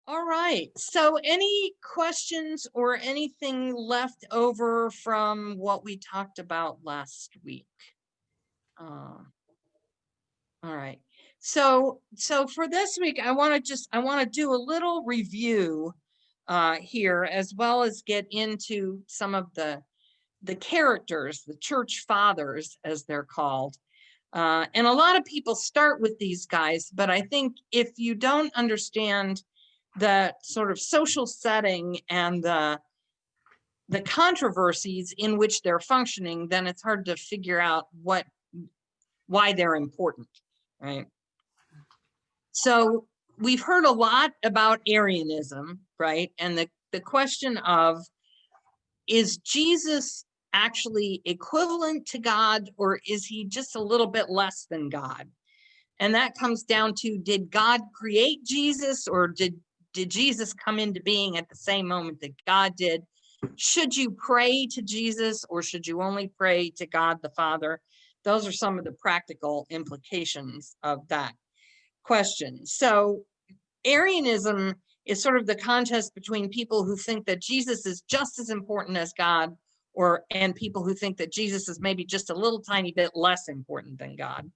All right. So any questions or anything left over from what we talked about last week? All right. So for this week, I want to do a little review here, as well as get into some of the characters, the church fathers, as they're called. And a lot of people start with these guys, but I think if you don't understand the sort of social setting and the controversies in which they're functioning, then it's hard to figure out why they're important, right? So we've heard a lot about Arianism, right? And the question of, is Jesus actually equivalent to God, or is he just a little bit less than God? And that comes down to, did God create Jesus, or did Jesus come into being at the same moment that God did? Should you pray to Jesus, or should you only pray to God the Father? Those are some of the practical implications of that question. So Arianism is sort of the contest between people who think that Jesus is just as important as God, and people who think that Jesus is maybe just a little tiny bit less important than God.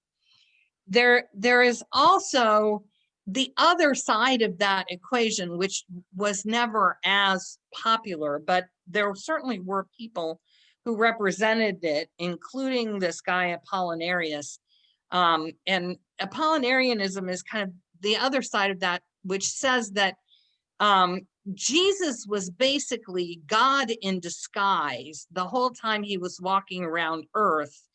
There is also the other side of that equation, which was never as popular, but there certainly were people who represented it, including this guy Apollinarius. And Apollinarianism is kind of the other side of that, which says that Jesus was basically God in disguise the whole time he was walking around Earth.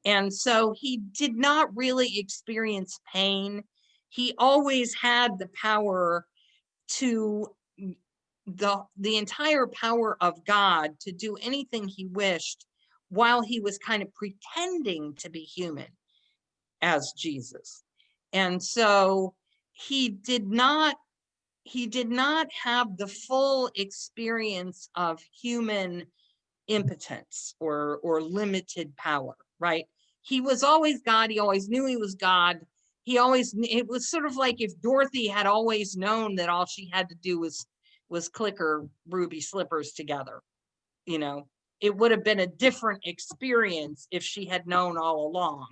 And so he did not really experience pain. He always had the power to, the entire power of God to do anything he wished, while he was kind of pretending to be human as Jesus. And so he did not have the full experience of human impotence or limited power, right? He was always God. He always knew he was God. It was sort of like if Dorothy had always known that all she had to do was click her ruby slippers together. It would have been a different experience if she had known all along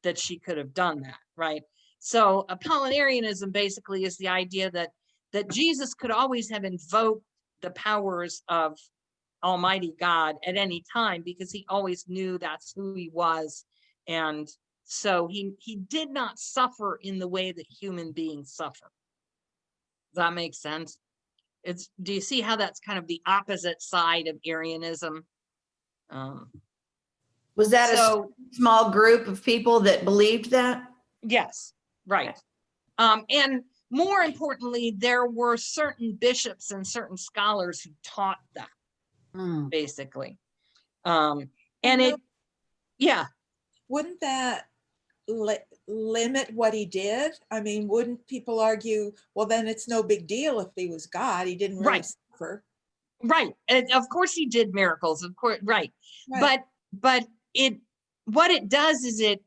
that she could have done that, right? So Apollinarianism basically is the idea that Jesus could always have invoked the powers of Almighty God at any time, because he always knew that's who he was. And so he did not suffer in the way that human beings suffer. Does that make sense? Do you see how that's kind of the opposite side of Arianism? Was that a small group of people that believed that? Yes, right. And more importantly, there were certain bishops and certain scholars who taught that. Basically. And yeah. Wouldn't that limit what he did? I mean, wouldn't people argue, well, then it's no big deal if he was God, he didn't really suffer. Right. And of course he did miracles, of course, right. But what it does is it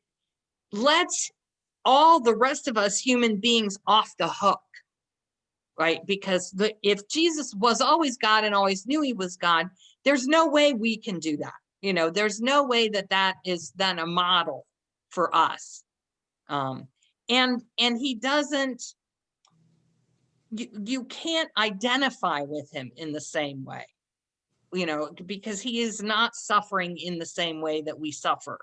lets all the rest of us human beings off the hook. Right? Because if Jesus was always God and always knew he was God, there's no way we can do that. There's no way that is then a model for us. And he doesn't, you can't identify with him in the same way, because he is not suffering in the same way that we suffer.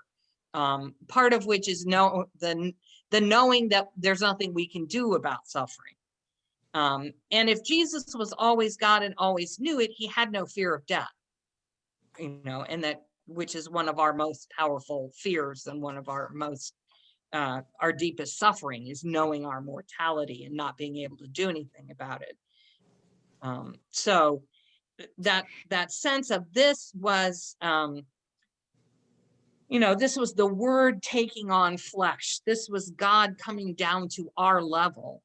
Part of which is the knowing that there's nothing we can do about suffering. And if Jesus was always God and always knew it, he had no fear of death, and which is one of our most powerful fears, and one of our deepest suffering is knowing our mortality and not being able to do anything about it. So that sense of this was, this was the Word taking on flesh. This was God coming down to our level.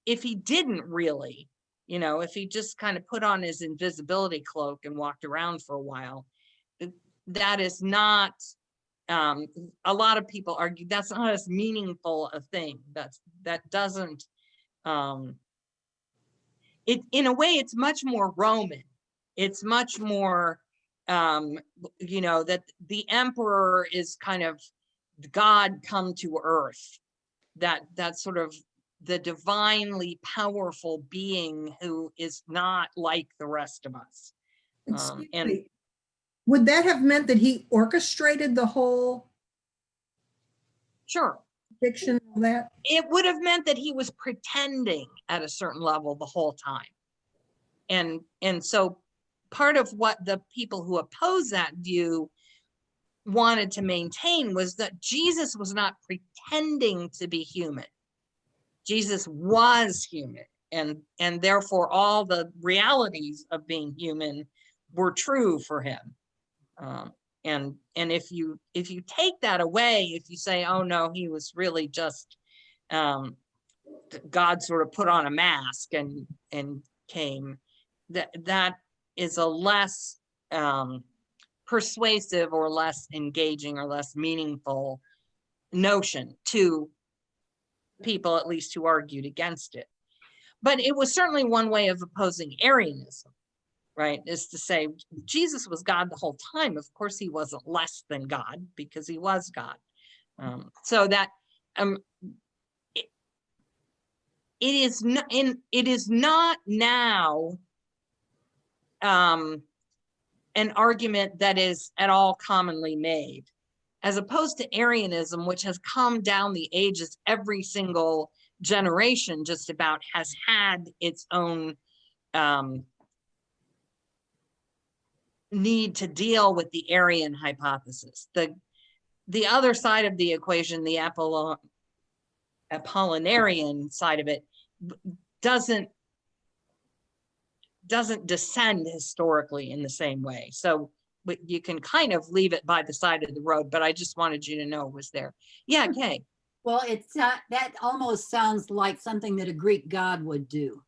If he didn't really, if he just kind of put on his invisibility cloak and walked around for a while, that is not, a lot of people argue that's not as meaningful a thing. That doesn't in a way, it's much more Roman. It's much more, that the emperor is kind of God come to earth, that sort of the divinely powerful being who is not like the rest of us. Excuse And me. Would that have meant that he orchestrated the whole sure, fiction, all that? it would have meant that he was pretending at a certain level the whole time. And so part of what the people who oppose that view wanted to maintain was that Jesus was not pretending to be human. Jesus was human, and therefore all the realities of being human were true for him. And if you take that away, if you say, oh no, he was really just God sort of put on a mask and came, that is a less persuasive or less engaging or less meaningful notion to people, at least who argued against it. But it was certainly one way of opposing Arianism, right? Is to say Jesus was God the whole time. Of course, he wasn't less than God because he was God. So that it is not now an argument that is at all commonly made, as opposed to Arianism, which has come down the ages. Every single generation just about has had its own need to deal with the Arian hypothesis. The other side of the equation, the Apollinarian side of it, doesn't descend historically in the same way. So you can kind of leave it by the side of the road, but I just wanted you to know it was there. Yeah, Kay. Well, it's that almost sounds like something that a Greek god would do.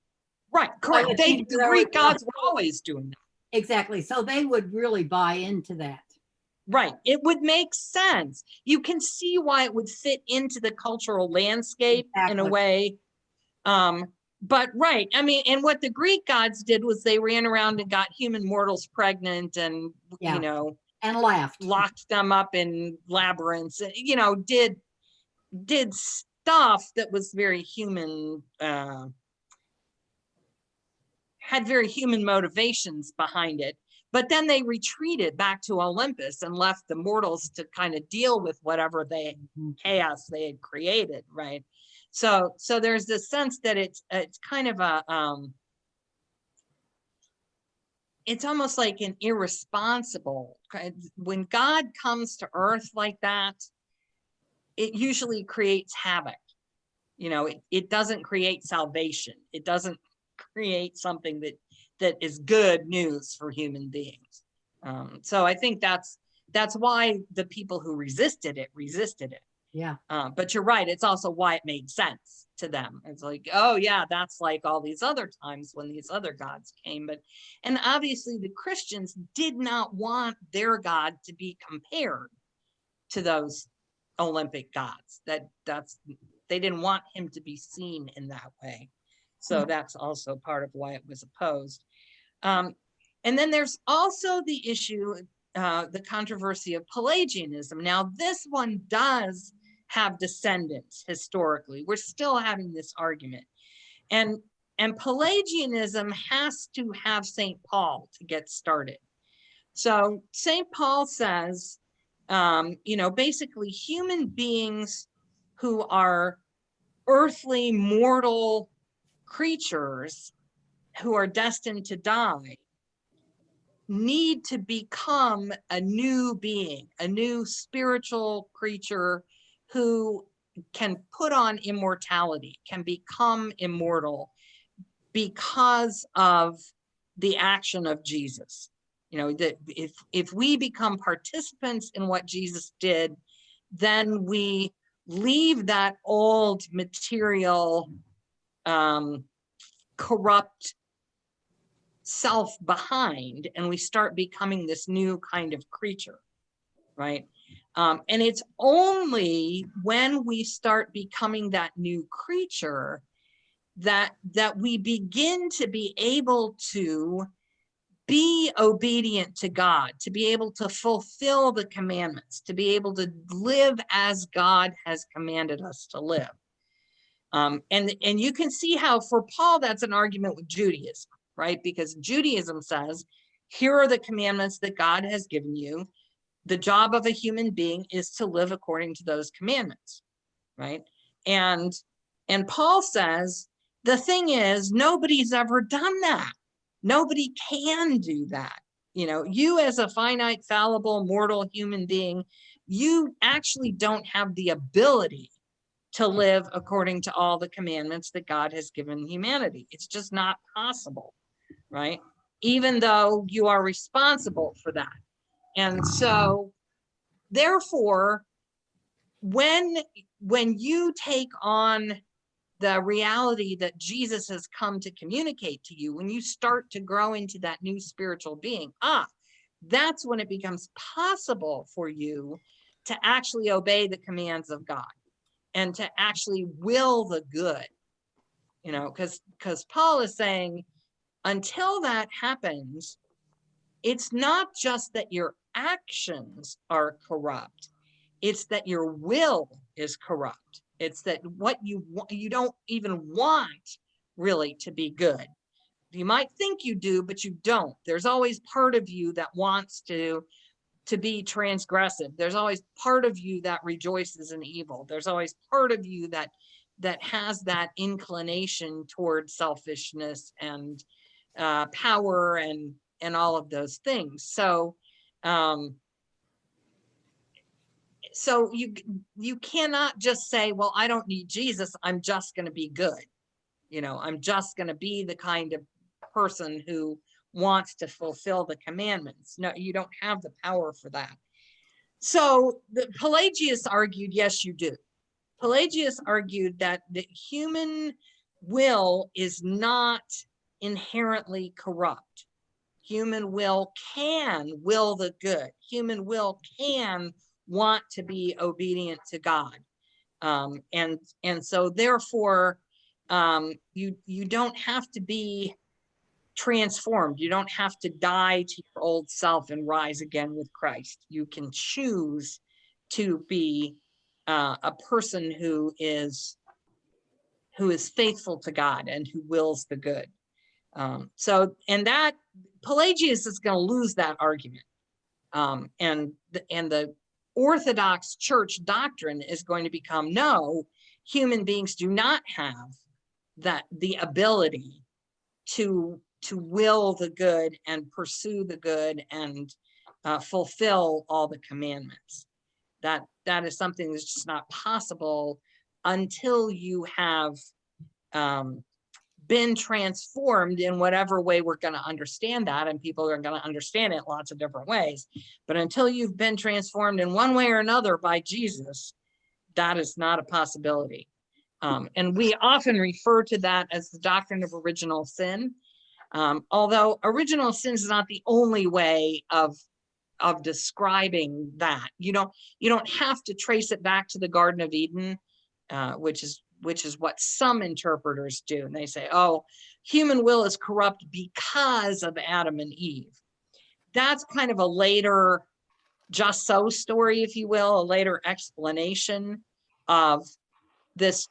Right, correct. The Greek gods were always doing that. Exactly. So they would really buy into that. Right. It would make sense. You can see why it would fit into the cultural landscape in a way. But right, I mean, and what the Greek gods did was they ran around and got human mortals pregnant and, and laughed, locked them up in labyrinths, did stuff that was very human, had very human motivations behind it. But then they retreated back to Olympus and left the mortals to kind of deal with whatever chaos they had created, right? So there's this sense that it's kind of a it's almost like an irresponsible, when God comes to earth like that, it usually creates havoc. It doesn't create salvation. It doesn't create something that is good news for human beings. So I think that's why the people who resisted it. Yeah. But you're right. It's also why it made sense to them. It's like, oh yeah, that's like all these other times when these other gods came. And obviously the Christians did not want their God to be compared to those Olympic gods. They didn't want him to be seen in that way. So that's also part of why it was opposed. And then there's also the issue, the controversy of Pelagianism. Now, this one does have descendants historically. We're still having this argument. And Pelagianism has to have St. Paul to get started. So St. Paul says, basically human beings who are earthly, mortal creatures who are destined to die need to become a new being, a new spiritual creature who can put on immortality, can become immortal because of the action of Jesus. That if we become participants in what Jesus did, then we leave that old material, corrupt self behind, and we start becoming this new kind of creature, right? And it's only when we start becoming that new creature that we begin to be able to be obedient to God, to be able to fulfill the commandments, to be able to live as God has commanded us to live. And you can see how for Paul, that's an argument with Judaism, right? Because Judaism says, here are the commandments that God has given you. The job of a human being is to live according to those commandments, right? And Paul says, the thing is, nobody's ever done that. Nobody can do that. You know, you as a finite, fallible, mortal human being, you actually don't have the ability to live according to all the commandments that God has given humanity. It's just not possible, right? Even though you are responsible for that. And so, therefore, when you take on the reality that Jesus has come to communicate to you, when you start to grow into that new spiritual being, that's when it becomes possible for you to actually obey the commands of God and to actually will the good, you know, because Paul is saying, until that happens, it's not just that your actions are corrupt, it's that your will is corrupt. It's that what you don't even want really to be good. You might think you do, but you don't. There's always part of you that wants to be transgressive. There's always part of you that rejoices in evil. There's always part of you that has that inclination toward selfishness and power and all of those things. So so you cannot just say, well, I don't need Jesus, I'm just going to be good. You know, I'm just going to be the kind of person who wants to fulfill the commandments. No, you don't have the power for that. So Pelagius argued, yes, you do. Pelagius argued that the human will is not inherently corrupt. Human will can will the good. Human will can want to be obedient to God. And so therefore, you don't have to be transformed. You don't have to die to your old self and rise again with Christ. You can choose to be a person who is faithful to God and who wills the good. And that Pelagius is going to lose that argument. And the Orthodox Church doctrine is going to become, no, human beings do not have the ability to will the good and pursue the good and fulfill all the commandments. That is something that's just not possible until you have been transformed in whatever way we're going to understand that, and people are going to understand it lots of different ways. But until you've been transformed in one way or another by Jesus, that is not a possibility. And we often refer to that as the doctrine of original sin. Although original sin is not the only way of describing that. You don't have to trace it back to the Garden of Eden, which is what some interpreters do. And they say, oh, human will is corrupt because of Adam and Eve. That's kind of a later just so story, if you will, a later explanation of this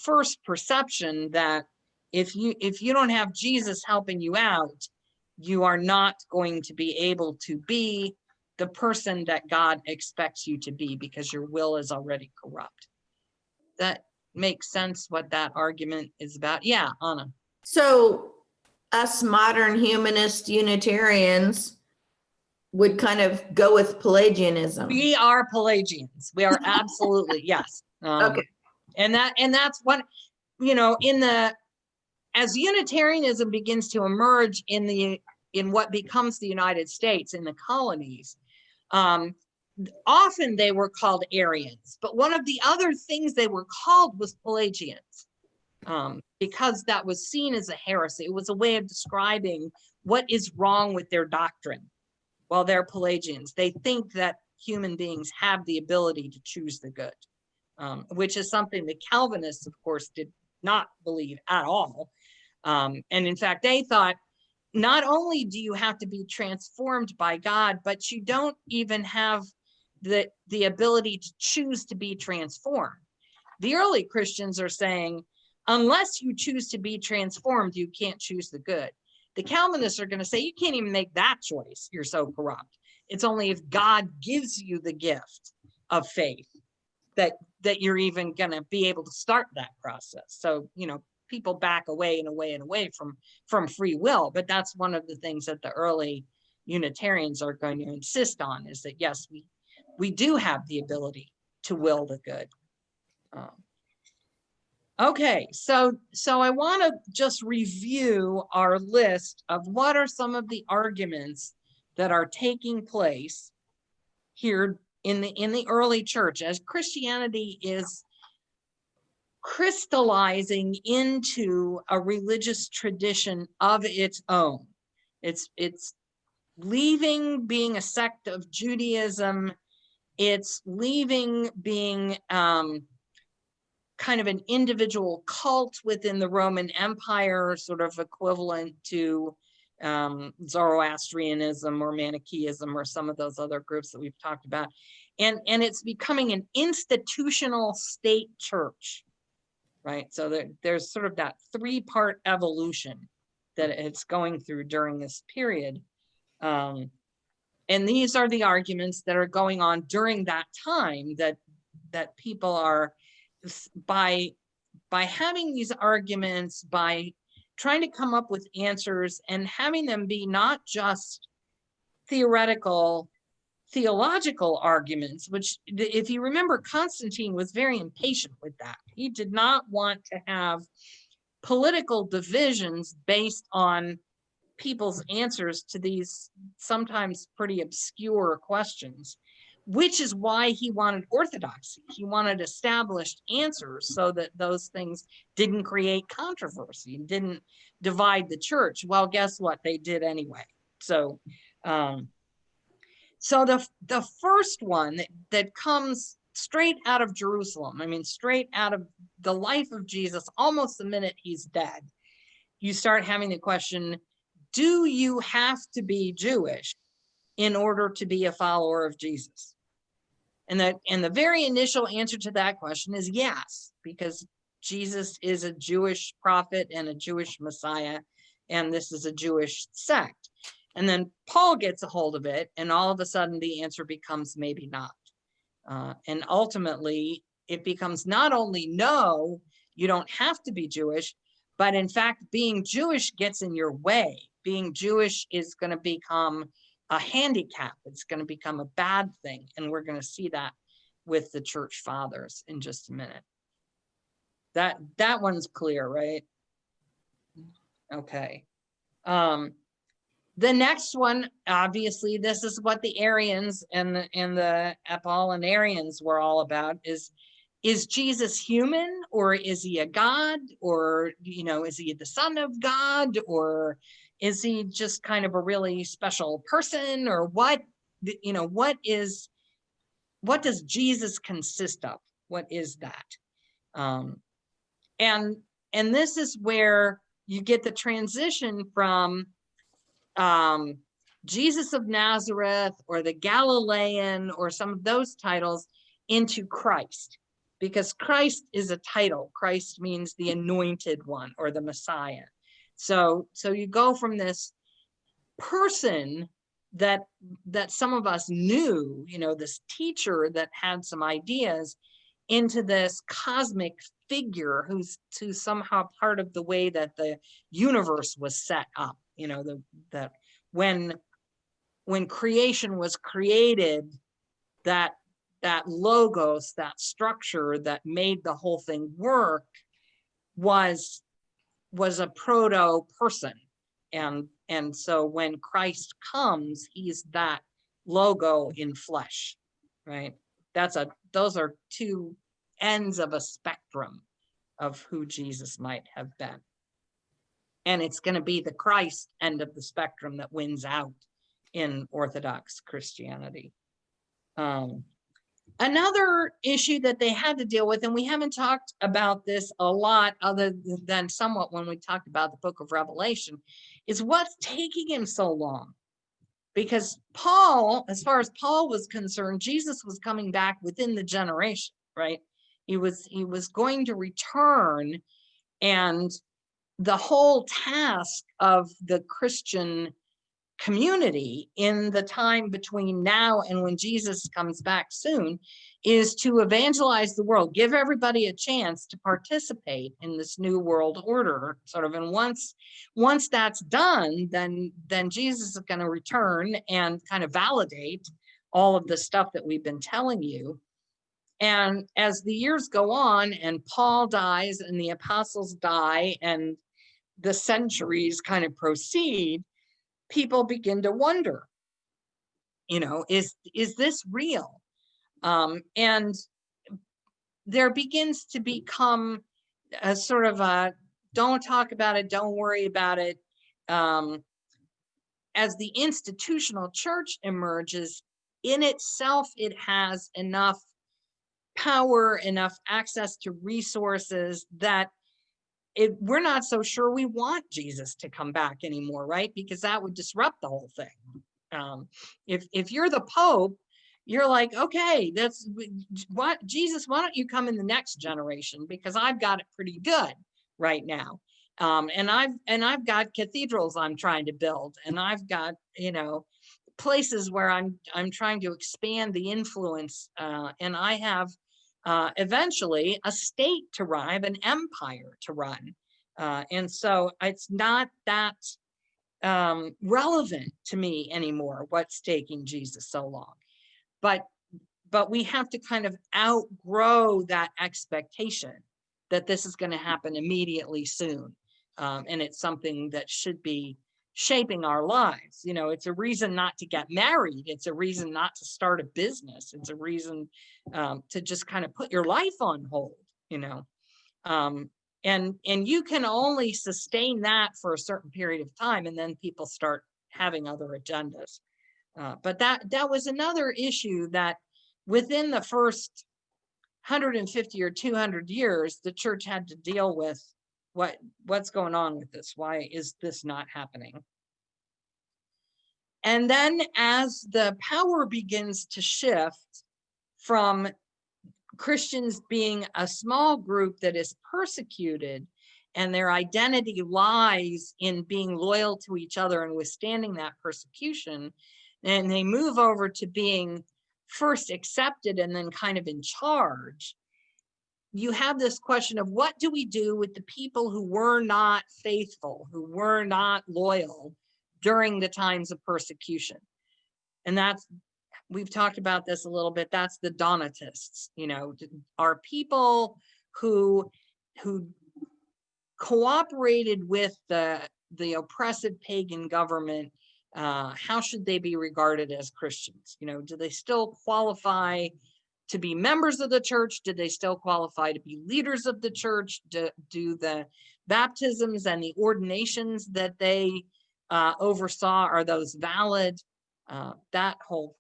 first perception that if you don't have Jesus helping you out, you are not going to be able to be the person that God expects you to be because your will is already corrupt. That makes sense what that argument is about. Yeah, Anna. So us modern humanist Unitarians would kind of go with Pelagianism. We are Pelagians. We are absolutely, yes. Okay. And that's what, you know, as Unitarianism begins to emerge in what becomes the United States, in the colonies, often they were called Arians, but one of the other things they were called was Pelagians, because that was seen as a heresy. It was a way of describing what is wrong with their doctrine. Well, they're Pelagians. They think that human beings have the ability to choose the good, which is something the Calvinists, of course, not believe at all. And in fact, they thought, not only do you have to be transformed by God, but you don't even have the ability to choose to be transformed. The early Christians are saying, unless you choose to be transformed, you can't choose the good. The Calvinists are going to say, you can't even make that choice. You're so corrupt. It's only if God gives you the gift of faith that you're even going to be able to start that process. So, you know, people back away and away from free will. But that's one of the things that the early Unitarians are going to insist on, is that, yes, we do have the ability to will the good. Okay, so I want to just review our list of what are some of the arguments that are taking place here in the early church as Christianity is crystallizing into a religious tradition of its own. It's leaving being a sect of Judaism. It's leaving being kind of an individual cult within the Roman Empire, sort of equivalent to Zoroastrianism or Manichaeism or some of those other groups that we've talked about. And it's becoming an institutional state church, right? So there's sort of that three-part evolution that it's going through during this period. And these are the arguments that are going on during that time that people are, by having these arguments, by trying to come up with answers and having them be not just theological arguments, which, if you remember, Constantine was very impatient with that. He did not want to have political divisions based on people's answers to these sometimes pretty obscure questions, which is why he wanted orthodoxy. He wanted established answers so that those things didn't create controversy and didn't divide the church. Well, guess what? They did anyway. So, so the first one that comes straight out of Jerusalem, I mean, straight out of the life of Jesus, almost the minute he's dead, you start having the question, do you have to be Jewish in order to be a follower of Jesus? And the very initial answer to that question is yes, because Jesus is a Jewish prophet and a Jewish Messiah, and this is a Jewish sect. And then Paul gets a hold of it, and all of a sudden the answer becomes maybe not. And ultimately, it becomes not only no, you don't have to be Jewish, but in fact, being Jewish gets in your way. Being Jewish is going to become a handicap. It's going to become a bad thing. And we're going to see that with the church fathers in just a minute. That one's clear, right? Okay. The next one, obviously, this is what the Arians and the Apollinarians were all about, is Jesus human, or is he a God, or, you know, is he the son of God, or is he just kind of a really special person, or what, you know, what does Jesus consist of? What is that? And this is where you get the transition from Jesus of Nazareth or the Galilean or some of those titles into Christ, because Christ is a title. Christ means the anointed one or the Messiah. So you go from this person that some of us knew, you know, this teacher that had some ideas, into this cosmic figure who's somehow part of the way that the universe was set up. You know, that when creation was created, that logos, that structure that made the whole thing work was a proto person. And so when Christ comes, he's that logo in flesh, right? Those are two ends of a spectrum of who Jesus might have been. And it's going to be the Christ end of the spectrum that wins out in Orthodox Christianity. Another issue that they had to deal with, and we haven't talked about this a lot other than somewhat when we talked about the book of Revelation, is what's taking him so long. Because Paul, as far as Paul was concerned, Jesus was coming back within the generation, right? He was going to return, and the whole task of the Christian community in the time between now and when Jesus comes back soon is to evangelize the world, give everybody a chance to participate in this new world order, sort of. And once that's done, then Jesus is going to return and kind of validate all of the stuff that we've been telling you. And as the years go on and Paul dies and the apostles die and the centuries kind of proceed, people begin to wonder, is this real? And there begins to become a sort of a don't talk about it, don't worry about it. As the institutional church emerges, in itself, it has enough power, enough access to resources that we're not so sure we want Jesus to come back anymore, right? Because that would disrupt the whole thing. If you're the Pope, you're like, okay, that's what Jesus, why don't you come in the next generation? Because I've got it pretty good right now. And I've got cathedrals I'm trying to build, and I've got, places where I'm trying to expand the influence, and I have eventually a state to run, I have an empire to run. And so it's not that relevant to me anymore, what's taking Jesus so long. But we have to kind of outgrow that expectation that this is going to happen immediately soon. And it's something that should be shaping our lives. It's a reason not to get married. It's a reason not to start a business. It's a reason to just kind of put your life on hold, and you can only sustain that for a certain period of time, and then people start having other agendas. But that was another issue that within the first 150 or 200 years, the church had to deal with. What's going on with this? Why is this not happening? And then as the power begins to shift from Christians being a small group that is persecuted, and their identity lies in being loyal to each other and withstanding that persecution, and they move over to being first accepted and then kind of in charge, you have this question of what do we do with the people who were not faithful, who were not loyal during the times of persecution? And we've talked about this a little bit. That's the Donatists, are people who cooperated with the oppressive pagan government. How should they be regarded as Christians? Do they still qualify to be members of the church? Did they still qualify to be leaders of the church? Do the baptisms and the ordinations that they oversaw, are those valid? That whole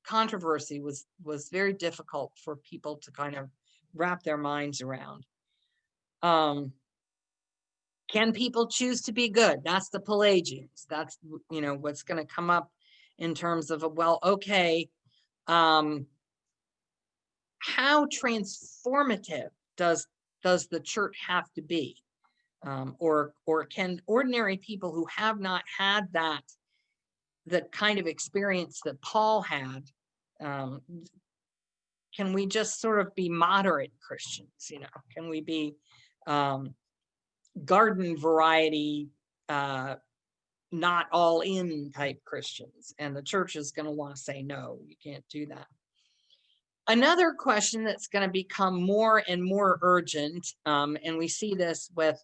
controversy was very difficult for people to kind of wrap their minds around. Can people choose to be good? That's the Pelagians. That's what's going to come up in terms of how transformative does the church have to be? Or can ordinary people who have not had the kind of experience that Paul had, can we just sort of be moderate Christians? Can we be garden variety, not all in type Christians? And the church is going to want to say, no, you can't do that. Another question that's going to become more and more urgent, and we see this with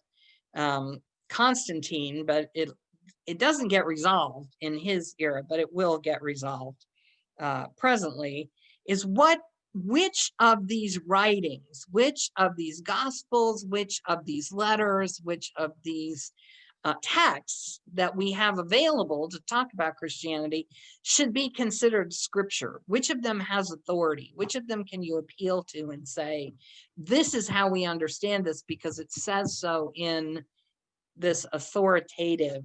Constantine, but it doesn't get resolved in his era, but it will get resolved presently, is which of these writings, which of these gospels, which of these letters, which of these texts that we have available to talk about Christianity should be considered scripture. Which of them has authority? Which of them can you appeal to and say, this is how we understand this because it says so in this authoritative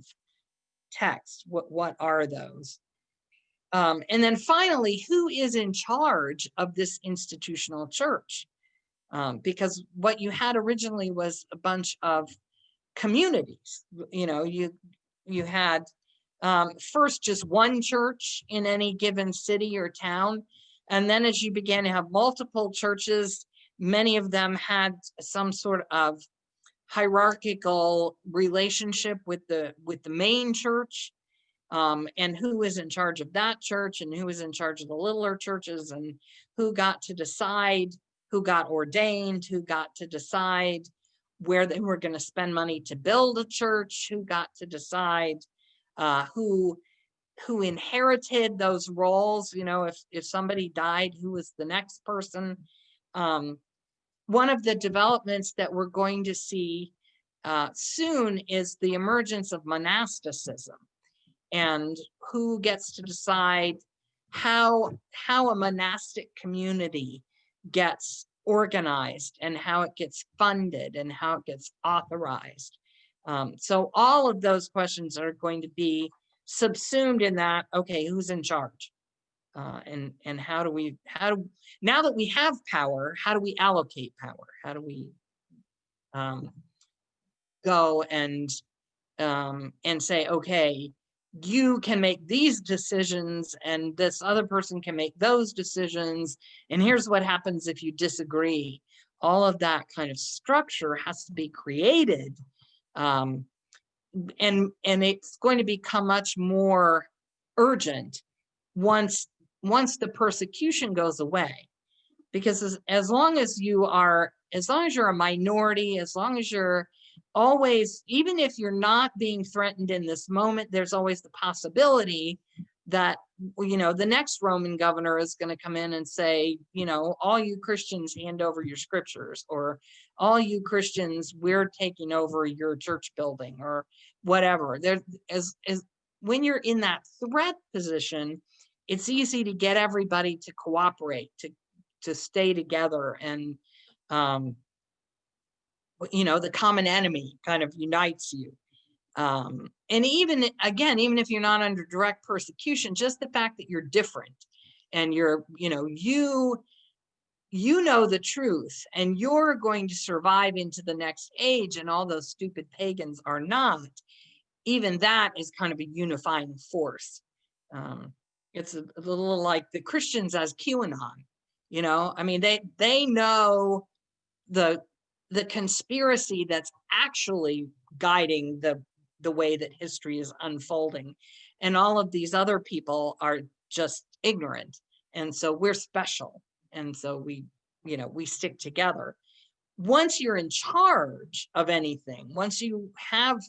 text? What are those? And then finally, who is in charge of this institutional church? Because what you had originally was a bunch of communities. You had first just one church in any given city or town, and then as you began to have multiple churches, many of them had some sort of hierarchical relationship with the main church, and who was in charge of that church and who was in charge of the littler churches, and who got to decide, who got ordained, who got to decide where they were going to spend money to build a church, who got to decide who inherited those roles. If somebody died, who was the next person. One of the developments that we're going to see soon is the emergence of monasticism, and who gets to decide how a monastic community gets organized and how it gets funded and how it gets authorized. So all of those questions are going to be subsumed in that. Okay, who's in charge? And now that we have power, how do we allocate power? How do we go and say, okay, you can make these decisions and this other person can make those decisions, and here's what happens if you disagree. All of that kind of structure has to be created, and it's going to become much more urgent once the persecution goes away, because as long as you're a minority, as long as you're always, even if you're not being threatened in this moment, there's always the possibility that the next Roman governor is going to come in and say, all you Christians hand over your scriptures, or all you Christians, we're taking over your church building, or whatever. When you're in that threat position, it's easy to get everybody to cooperate, to stay together, and the common enemy kind of unites you. And even if you're not under direct persecution, just the fact that you're different and you know the truth and you're going to survive into the next age, and all those stupid pagans are not, even that is kind of a unifying force. It's a little like the Christians as QAnon. They know the conspiracy that's actually guiding the way that history is unfolding, and all of these other people are just ignorant, and so we're special, and so we stick together. Once you're in charge of anything, once you have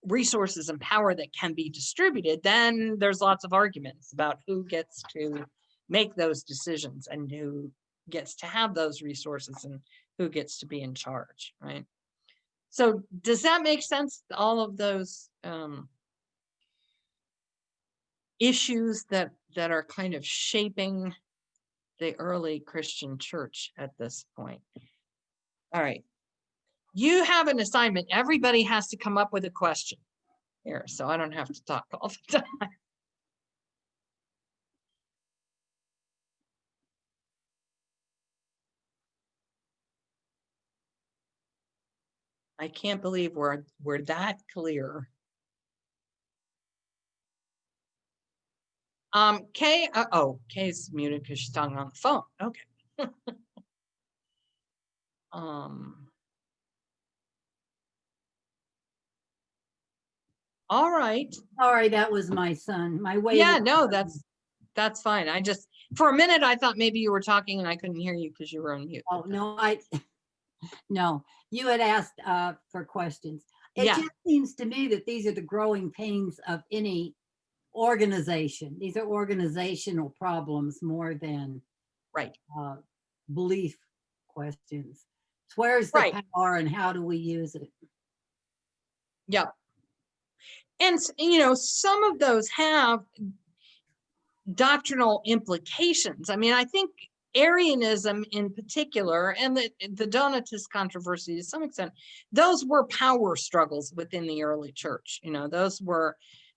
resources and power that can be distributed, then there's lots of arguments about who gets to make those decisions and who gets to have those resources and who gets to be in charge, right? So does that make sense? All of those issues that are kind of shaping the early Christian church at this point. All right. You have an assignment. Everybody has to come up with a question here, so I don't have to talk all the time. I can't believe we're that clear. Kay, Kay's muted because she's talking on the phone. Okay. All right. Sorry, that was my son. My way. Yeah, no, that's fine. I just, for a minute, I thought maybe you were talking and I couldn't hear you because you were on mute. Oh, no, no, you had asked for questions. It Yeah. just seems to me that these are the growing pains of any organization. These are organizational problems more than Right. belief questions. It's where's the Right. power and how do we use it? Yep. And, you know, some of those have doctrinal implications. I mean, I think Arianism in particular, and the Donatist controversy to some extent, those were power struggles within the early church. You know, those were,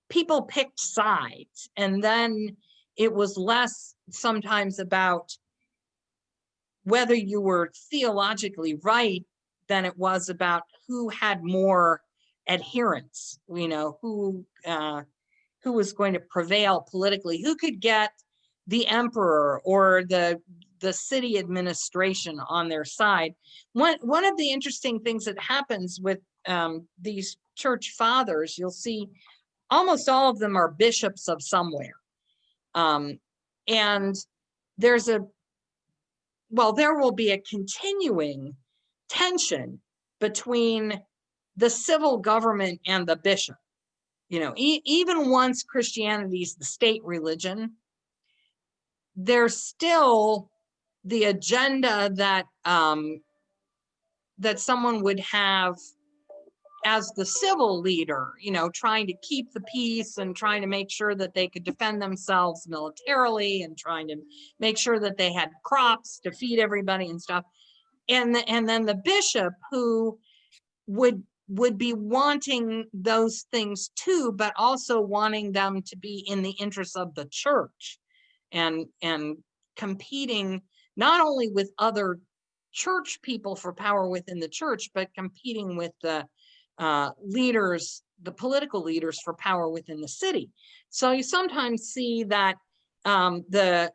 people picked sides, and then it was less sometimes about whether you were theologically right than it was about who had more adherents, you know, who was going to prevail politically, who could get the emperor or the city administration on their side. One of the interesting things that happens with these church fathers, you'll see almost all of them are bishops of somewhere. And there's there will be a continuing tension between the civil government and the bishop. You know, even once Christianity is the state religion, there's still the agenda that that someone would have as the civil leader, you know, trying to keep the peace and trying to make sure that they could defend themselves militarily and trying to make sure that they had crops to feed everybody and stuff. And then the bishop, who would be wanting those things too, but also wanting them to be in the interests of the church, and competing not only with other church people for power within the church, but competing with the leaders, the political leaders for power within the city. So you sometimes see that the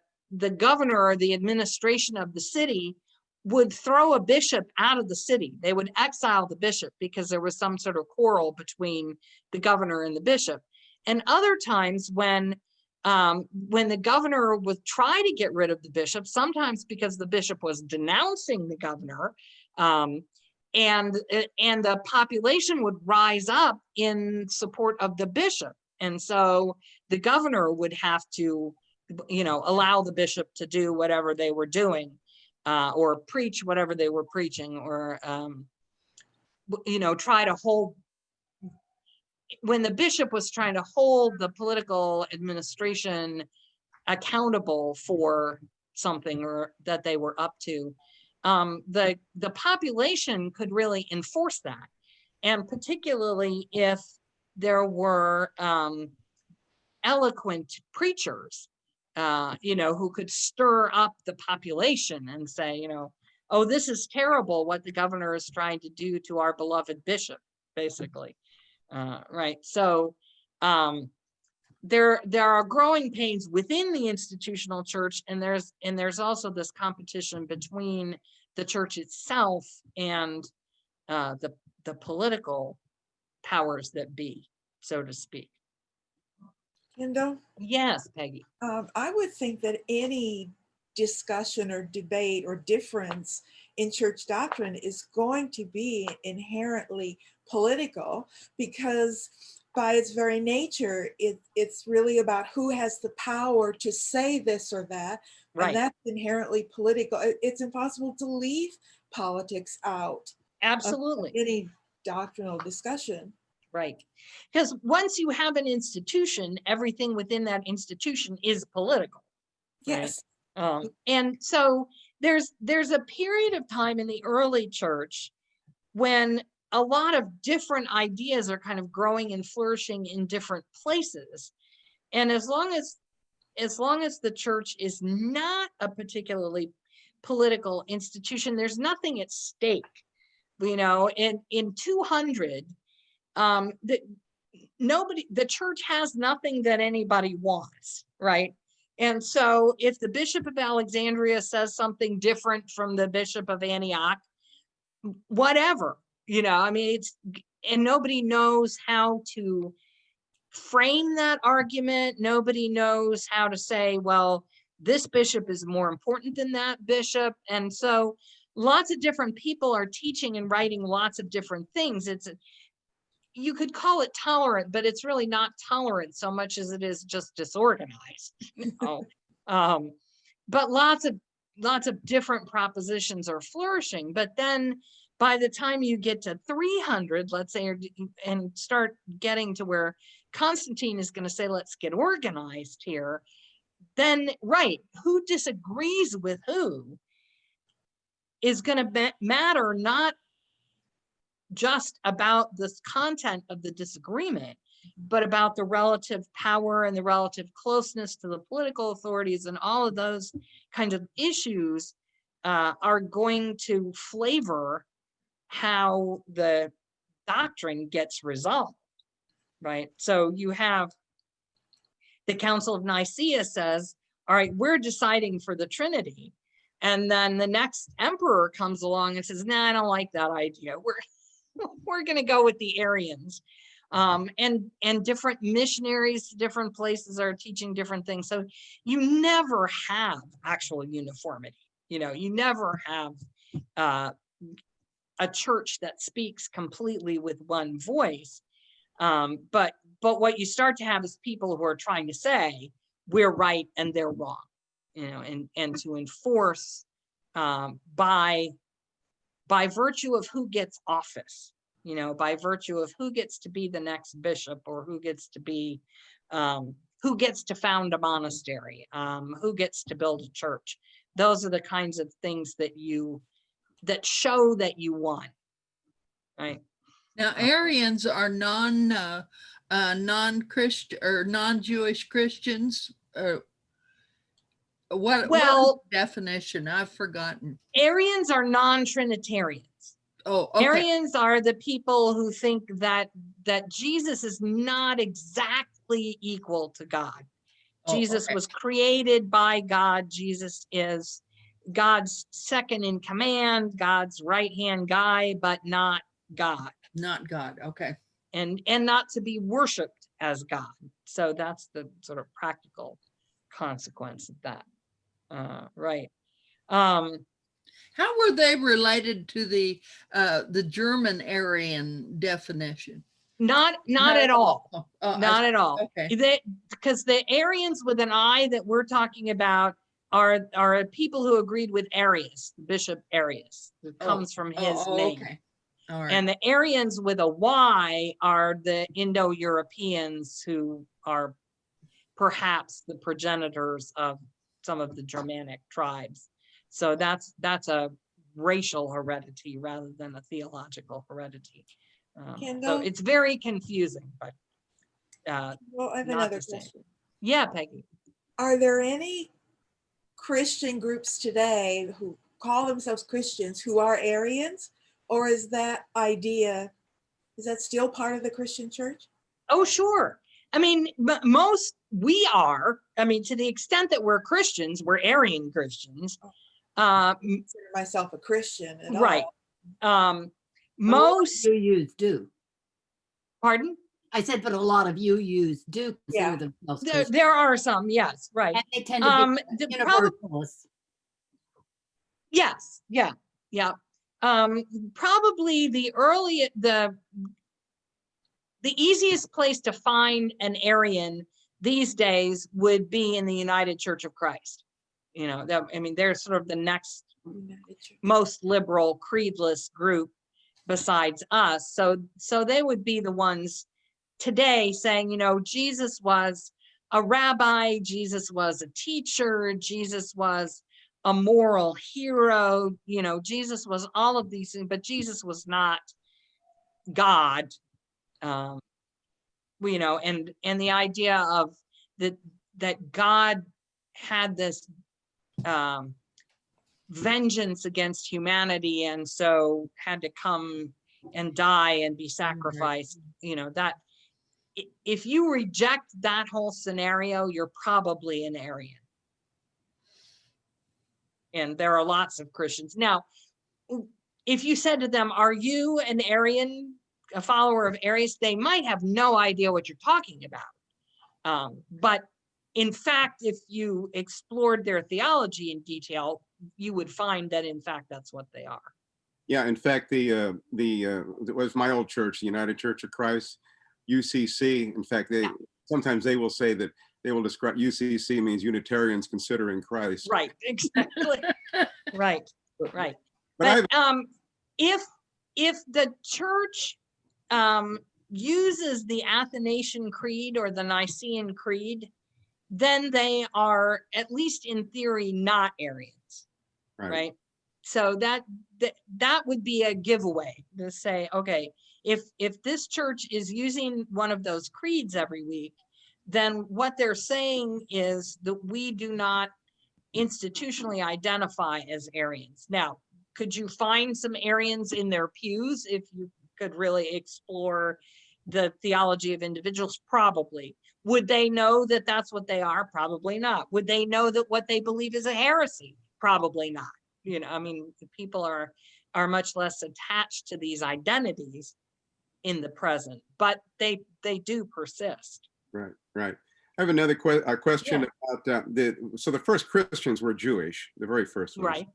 governor or the administration of the city would throw a bishop out of the city. They would exile the bishop because there was some sort of quarrel between the governor and the bishop. And other times when the governor would try to get rid of the bishop, sometimes because the bishop was denouncing the governor, and the population would rise up in support of the bishop. And so the governor would have to, you know, allow the bishop to do whatever they were doing, or preach whatever they were preaching, or, you know, try to hold, when the bishop was trying to hold the political administration accountable for something or that they were up to, the population could really enforce that. And particularly if there were eloquent preachers, you know, who could stir up the population and say, you know, oh, this is terrible what the governor is trying to do to our beloved bishop, basically. Right. So there are growing pains within the institutional church, and there's also this competition between the church itself and the political powers that be, so to speak. Kendall, Yes, Peggy. I would think that any discussion or debate or difference in church doctrine is going to be inherently political, because by its very nature, it's really about who has the power to say this or that. Right. And that's inherently political. It's impossible to leave politics out Absolutely. of any doctrinal discussion. Right. Because once you have an institution, everything within that institution is political. Yes. Right? And so there's a period of time in the early church when a lot of different ideas are kind of growing and flourishing in different places. And as long as the church is not a particularly political institution, there's nothing at stake. You know, in 200, the church has nothing that anybody wants, right? And so if the Bishop of Alexandria says something different from the Bishop of Antioch, whatever, you know, I mean, and nobody knows how to frame that argument. Nobody knows how to say, well, this bishop is more important than that bishop. And so lots of different people are teaching and writing lots of different things. You could call it tolerant, but it's really not tolerant so much as it is just disorganized. You know? But lots of different propositions are flourishing. But then by the time you get to 300, let's say, and start getting to where Constantine is going to say, let's get organized here, then, right, who disagrees with who is going to matter, not just about the content of the disagreement, but about the relative power and the relative closeness to the political authorities, and all of those kinds of issues are going to flavor how the doctrine gets resolved, right? So you have the Council of Nicaea says, all right, we're deciding for the Trinity. And then the next emperor comes along and says, nah, I don't like that idea. We're going to go with the Arians. And different missionaries, different places are teaching different things. So you never have actual uniformity. You know, you never have a church that speaks completely with one voice. But what you start to have is people who are trying to say we're right and they're wrong, you know, and to enforce by virtue of who gets office, you know, by virtue of who gets to be the next bishop, or who gets to be, who gets to found a monastery, who gets to build a church. Those are the kinds of things that show that you won, right? Now, Arians are non-Christian or non-Jewish Christians. What is the definition? I've forgotten. Arians are non-Trinitarians. Oh, okay. Arians are the people who think that Jesus is not exactly equal to God. Oh, Jesus okay. was created by God. Jesus is God's second in command, God's right-hand guy, but not God. Not God. Okay. And not to be worshiped as God. So that's the sort of practical consequence of that. Right. How were they related to the German Aryan definition? Not at all. Oh, Not at all. Okay. Because the Arians with an I that we're talking about are people who agreed with Arius, Bishop Arius, who comes from his name. Okay. All right. And the Aryans with a Y are the Indo-Europeans who are perhaps the progenitors of some of the Germanic tribes. So that's a racial heredity rather than a theological heredity. So it's very confusing, but Well, I have not another the same. question. Yeah, Peggy. Are there any Christian groups today who call themselves Christians who are Arians? Or is that still part of the Christian church? Oh, sure. I mean, most we are. I mean, to the extent that we're Christians, we're Arian Christians. I consider myself a Christian at Right. all. Most UUs do. Pardon? I said, but a lot of UUs do consider themselves Christian. There are some, yes, right. And they tend to be universalists. Yes, yeah. Probably the easiest place to find an Arian these days would be in the United Church of Christ. You know, I mean, they're sort of the next most liberal creedless group besides us. So they would be the ones today saying, you know, Jesus was a rabbi, Jesus was a teacher, Jesus was a moral hero, you know, Jesus was all of these things, but Jesus was not God. You know, and the idea of that God had this vengeance against humanity, and so had to come and die and be sacrificed, you know, that if you reject that whole scenario, you're probably an Arian. And there are lots of Christians. Now, if you said to them, are you an Arian, a follower of Arius, they might have no idea what you're talking about. But in fact, if you explored their theology in detail, you would find that in fact, that's what they are. Yeah, in fact, it was my old church, the United Church of Christ, UCC. In fact, sometimes they will say that they will describe UCC means Unitarians considering Christ. Right, exactly. Right. But if the church uses the Athanasian Creed or the Nicene Creed, then they are, at least in theory, not Arians, right? So that would be a giveaway to say, okay, if this church is using one of those creeds every week, then what they're saying is that we do not institutionally identify as Arians. Now, could you find some Arians in their pews if you could really explore the theology of individuals? Probably. Would they know that that's what they are? Probably not. Would they know that what they believe is a heresy? Probably not. You know, I mean, people are much less attached to these identities in the present, but they do persist. Right, right. I have another question about so the first Christians were Jewish, the very first ones. Right.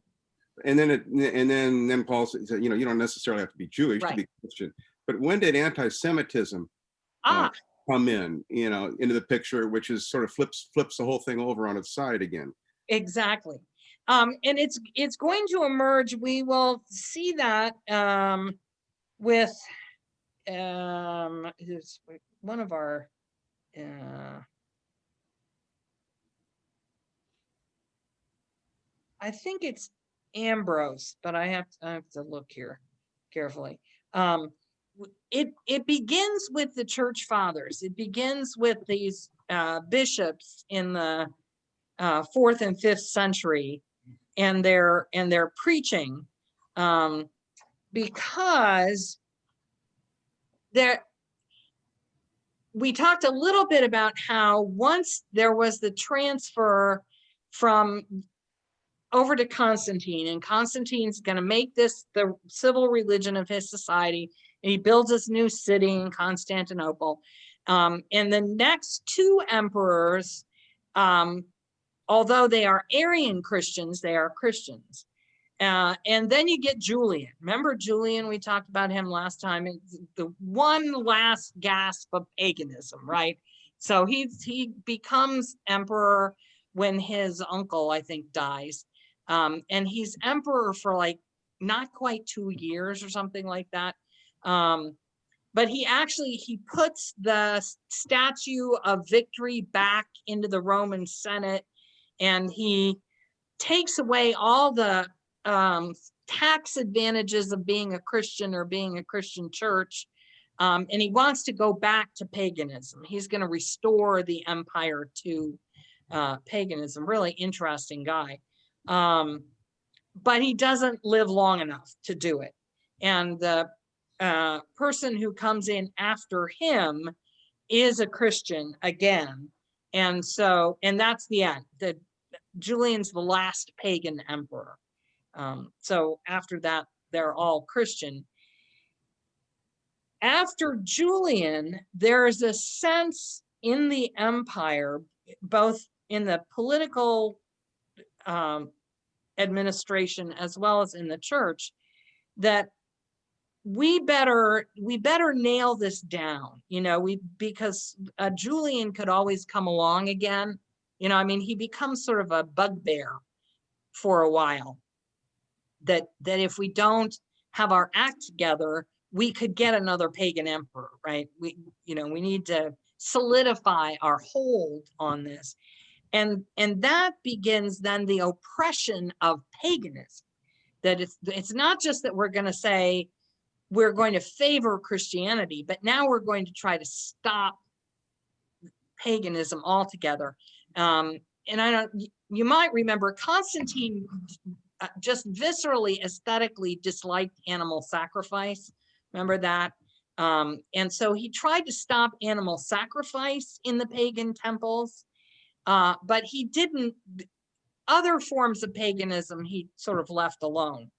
And then Paul said, you don't necessarily have to be Jewish to be Christian. But when did anti-Semitism come in, into the picture, which is sort of flips the whole thing over on its side again? Exactly. And it's going to emerge. We will see that with one of our I think it's Ambrose, but I have to look here carefully. It begins with the church fathers. It begins with these bishops in the 4th and 5th century, and their preaching, because we talked a little bit about how once there was the transfer from over to Constantine, and Constantine's going to make this the civil religion of his society, and he builds this new city in Constantinople. And the next two emperors, although they are Arian Christians, they are Christians. And then you get Julian. Remember Julian? We talked about him last time. It's the one last gasp of paganism, right? So he becomes emperor when his uncle, I think, dies. And he's emperor for like not quite 2 years or something like that. But he puts the statue of victory back into the Roman Senate, and he takes away all the tax advantages of being a Christian or being a Christian church. And he wants to go back to paganism. He's going to restore the empire to paganism. Really interesting guy. But he doesn't live long enough to do it. And the person who comes in after him is a Christian again. And that's the end. Julian's the last pagan emperor. So after that, they're all Christian. After Julian, there's a sense in the empire, both in the political administration as well as in the church, that we better nail this down, because Julian could always come along again. He becomes sort of a bugbear for a while, that if we don't have our act together, we could get another pagan emperor, right? We need to solidify our hold on this. And that begins then the oppression of paganism. That it's not just that we're going to say we're going to favor Christianity, but now we're going to try to stop paganism altogether. And you might remember Constantine just viscerally, aesthetically disliked animal sacrifice. Remember that? And so he tried to stop animal sacrifice in the pagan temples, but he didn't. Other forms of paganism he sort of left alone.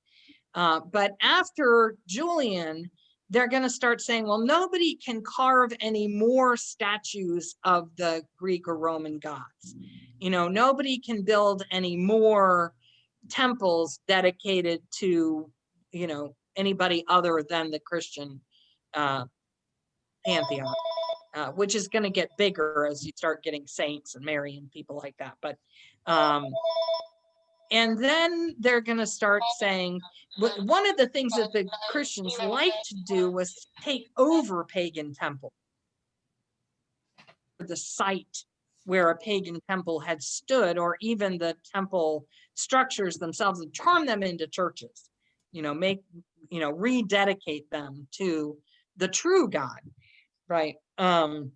But after Julian, they're going to start saying, well, nobody can carve any more statues of the Greek or Roman gods. Nobody can build any more temples dedicated to, anybody other than the Christian pantheon, which is going to get bigger as you start getting saints and Mary and people like that. But And then they're going to start saying, one of the things that the Christians liked to do was take over pagan temple, the site where a pagan temple had stood, or even the temple structures themselves, and turn them into churches, rededicate them to the true God, right? And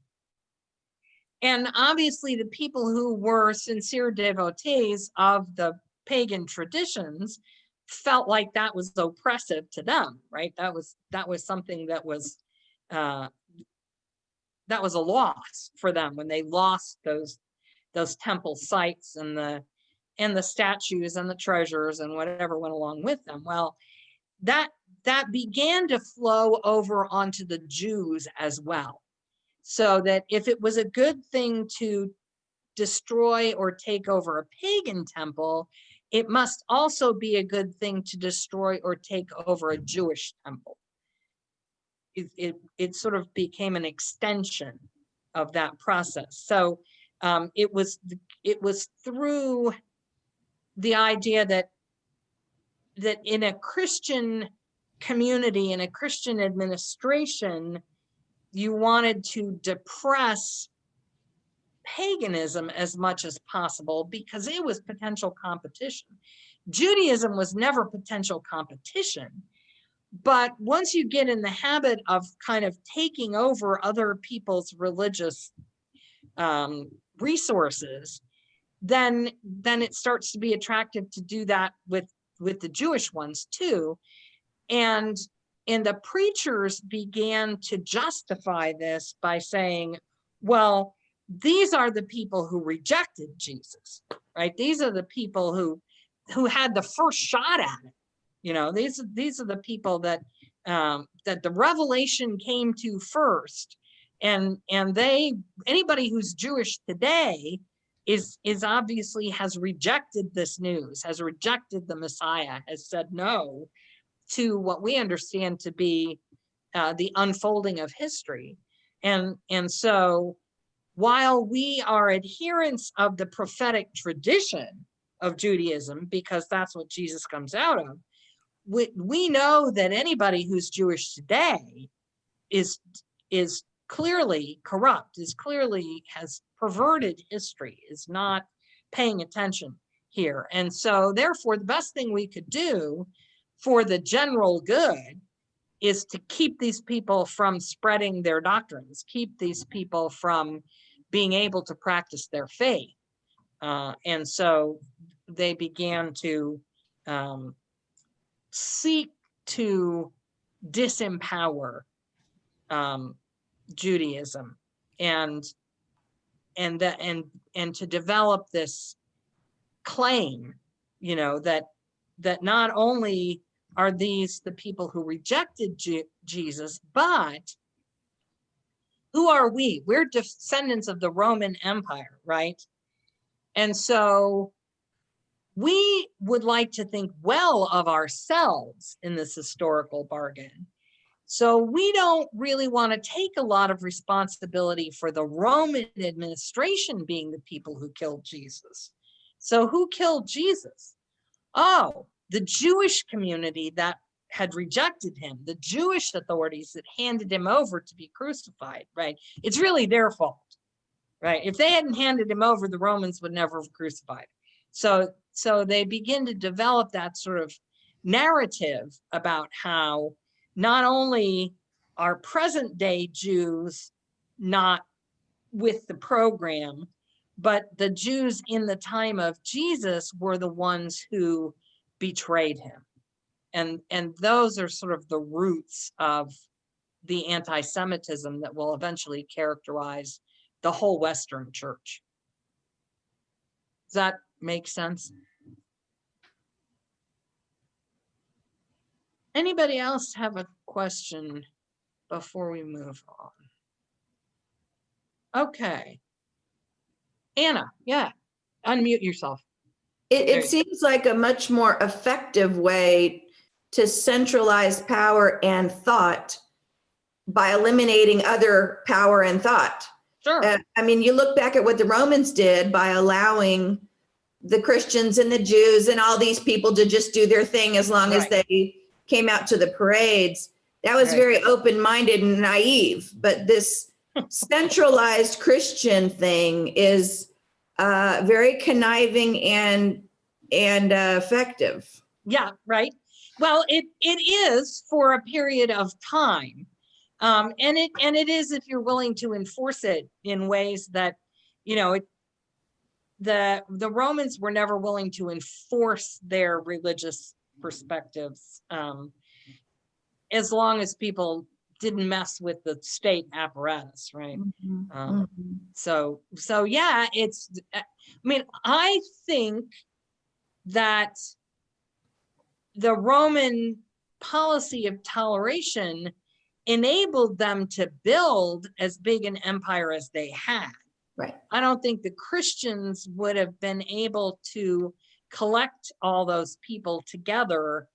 obviously the people who were sincere devotees of the pagan traditions felt like that was oppressive to them, right? That was something that was a loss for them when they lost those temple sites and the statues and the treasures and whatever went along with them. Well, that began to flow over onto the Jews as well. So that if it was a good thing to destroy or take over a pagan temple, it must also be a good thing to destroy or take over a Jewish temple. It sort of became an extension of that process. So it was through the idea that in a Christian community, in a Christian administration, you wanted to depress paganism as much as possible because it was potential competition. Judaism was never potential competition, but once you get in the habit of kind of taking over other people's religious resources, then it starts to be attractive to do that with the Jewish ones too. And the preachers began to justify this by saying, well, these are the people who rejected Jesus, right? These are the people who had the first shot at it. These are the people that the revelation came to first. And anybody who's Jewish today is obviously has rejected this news, has rejected the Messiah, has said no to what we understand to be the unfolding of history. And so while we are adherents of the prophetic tradition of Judaism, because that's what Jesus comes out of, we know that anybody who's Jewish today is clearly corrupt, has perverted history, is not paying attention here. And so therefore, the best thing we could do for the general good is to keep these people from spreading their doctrines, keep these people from being able to practice their faith. And so they began to seek to disempower Judaism and to develop this claim, that not only are these the people who rejected Jesus, but who are we? We're descendants of the Roman Empire, right? And so we would like to think well of ourselves in this historical bargain. So we don't really want to take a lot of responsibility for the Roman administration being the people who killed Jesus. So who killed Jesus? Oh, the Jewish community that had rejected him, the Jewish authorities that handed him over to be crucified, right? It's really their fault, right? If they hadn't handed him over, the Romans would never have crucified him. So they begin to develop that sort of narrative about how not only are present day Jews not with the program, but the Jews in the time of Jesus were the ones who betrayed him. And those are sort of the roots of the anti-Semitism that will eventually characterize the whole Western church. Does that make sense? Anybody else have a question before we move on? Okay. Anna, yeah, unmute yourself. It seems like a much more effective way to centralize power and thought by eliminating other power and thought. Sure. I mean, you look back at what the Romans did by allowing the Christians and the Jews and all these people to just do their thing as long as Right. they came out to the parades. That was Right. very open-minded and naive, but this centralized Christian thing is very conniving and effective. Yeah, right. Well, it is for a period of time. And it is if you're willing to enforce it in ways that, you know, the Romans were never willing to enforce their religious perspectives, as long as people didn't mess with the state apparatus, right? So yeah, I mean, I think that the Roman policy of toleration enabled them to build as big an empire as they had. Right. I don't think the Christians would have been able to collect all those people together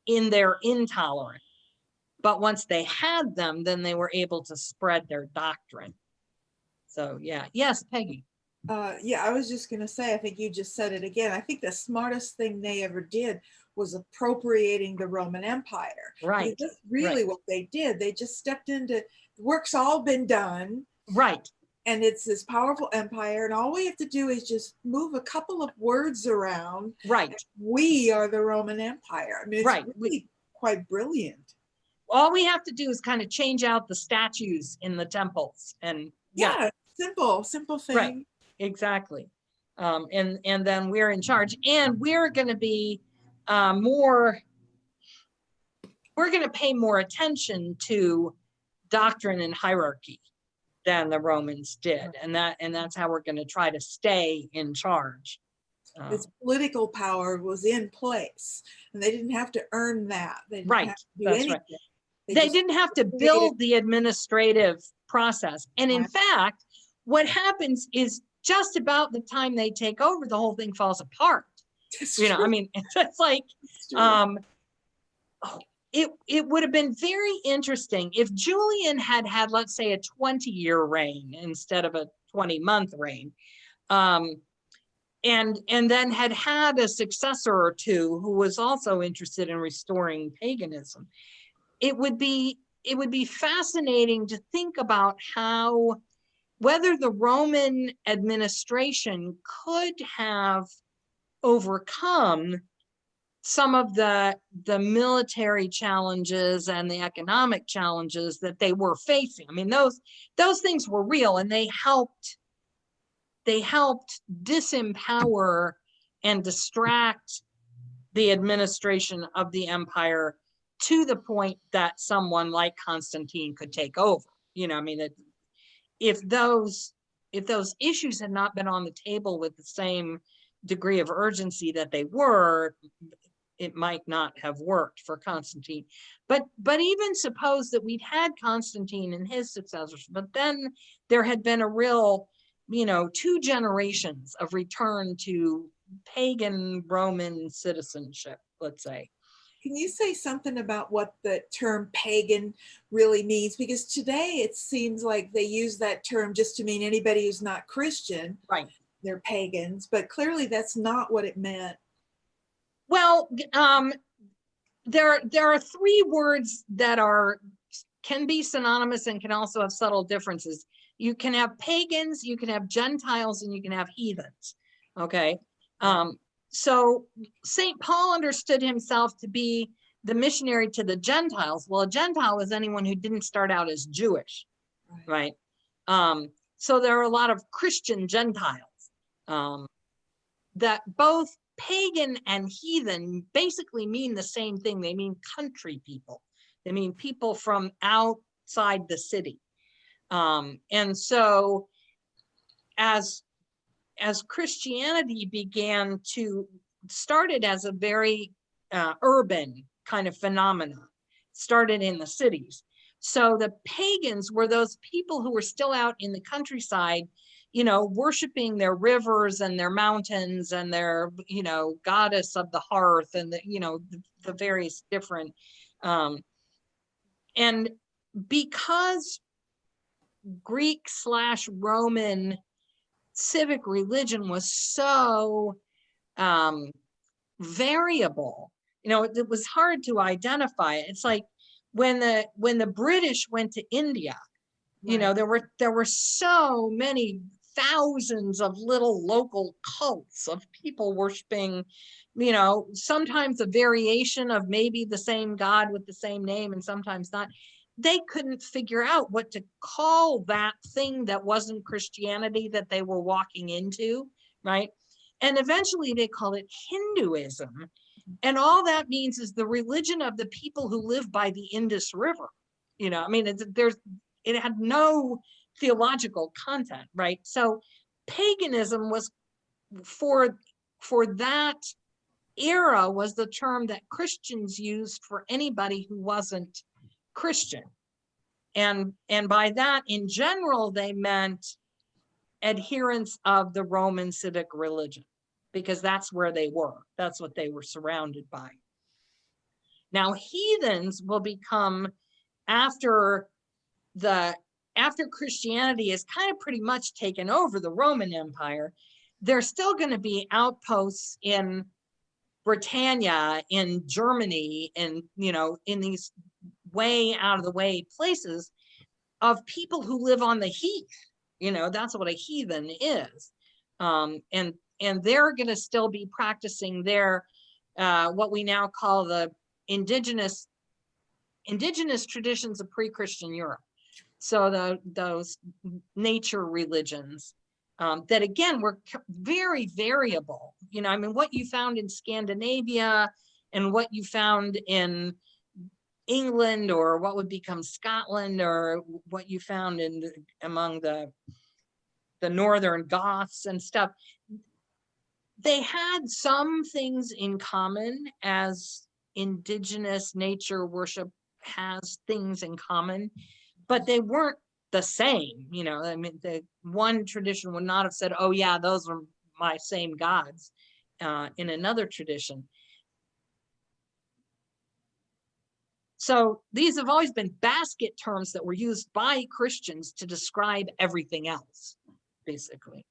in their intolerance. But once they had them, then they were able to spread their doctrine. So yeah, yes, Peggy. Yeah, I was just going to say, I think you just said it again. I think the smartest thing they ever did was appropriating the Roman Empire. Right. Because that's really what they did. They just stepped into, the work's all been done. Right. And it's this powerful empire. And all we have to do is just move a couple of words around. Right. We are the Roman Empire. I mean, it's really quite brilliant. All we have to do is kind of change out the statues in the temples. And yeah, simple thing. Right. Exactly. And then we're in charge, and we're going to be we're going to pay more attention to doctrine and hierarchy than the Romans did. And that's how we're going to try to stay in charge. This political power was in place, and they didn't have to earn that. They didn't have to do That's anything. right. They didn't have to build the administrative process. And in fact, what happens is just about the time they take over, the whole thing falls apart. You know, I mean, it's like, it would have been very interesting if Julian had, let's say, a 20-year reign instead of a 20-month reign, and then had a successor or two who was also interested in restoring paganism. It would be fascinating to think about whether the Roman administration could have overcome some of the military challenges and the economic challenges that they were facing. I mean, those things were real, and they helped disempower and distract the administration of the empire to the point that someone like Constantine could take over. You know, I mean, if those issues had not been on the table with the same degree of urgency that they were, it might not have worked for Constantine. But even suppose that we'd had Constantine and his successors, but then there had been a real, 2 generations of return to pagan Roman citizenship, let's say. Can you say something about what the term pagan really means? Because today it seems like they use that term just to mean anybody who's not Christian. Right. They're pagans, but clearly that's not what it meant. Well, there are 3 words that can be synonymous and can also have subtle differences. You can have pagans, you can have Gentiles, and you can have heathens. Okay. So St. Paul understood himself to be the missionary to the Gentiles. Well, a Gentile is anyone who didn't start out as Jewish, right? So there are a lot of Christian Gentiles that both pagan and heathen basically mean the same thing. They mean country people. They mean people from outside the city. And so as Christianity began to, started as a very urban kind of phenomenon, started in the cities. So the pagans were those people who were still out in the countryside, worshiping their rivers and their mountains and their, goddess of the hearth and the various different, and because Greek/Roman civic religion was so variable. You know, it was hard to identify it. It's like when the British went to India, you know, there were so many thousands of little local cults of people worshiping, you know, sometimes a variation of maybe the same God with the same name and sometimes not. They couldn't figure out what to call that thing that wasn't Christianity that they were walking into, right? And eventually they called it Hinduism. And all that means is the religion of the people who live by the Indus River. You know, I mean, it had no theological content, right? So paganism was for that era was the term that Christians used for anybody who wasn't Christian. And by that, in general, they meant adherents of the Roman civic religion, because that's where they were. That's what they were surrounded by. Now, heathens will become after Christianity is kind of pretty much taken over the Roman Empire. There's still going to be outposts in Britannia, in Germany, and, you know, in these way out of the way places of people who live on the heath. You know, that's what a heathen is. And they're going to still be practicing their what we now call the indigenous traditions of pre-Christian Europe. So those nature religions that again were very variable. You know, I mean, what you found in Scandinavia and what you found in England, or what would become Scotland, or what you found among the Northern Goths and stuff, they had some things in common, as indigenous nature worship has things in common, but they weren't the same. You know, I mean, the one tradition would not have said, oh yeah, those are my same gods in another tradition. So these have always been basket terms that were used by Christians to describe everything else, basically.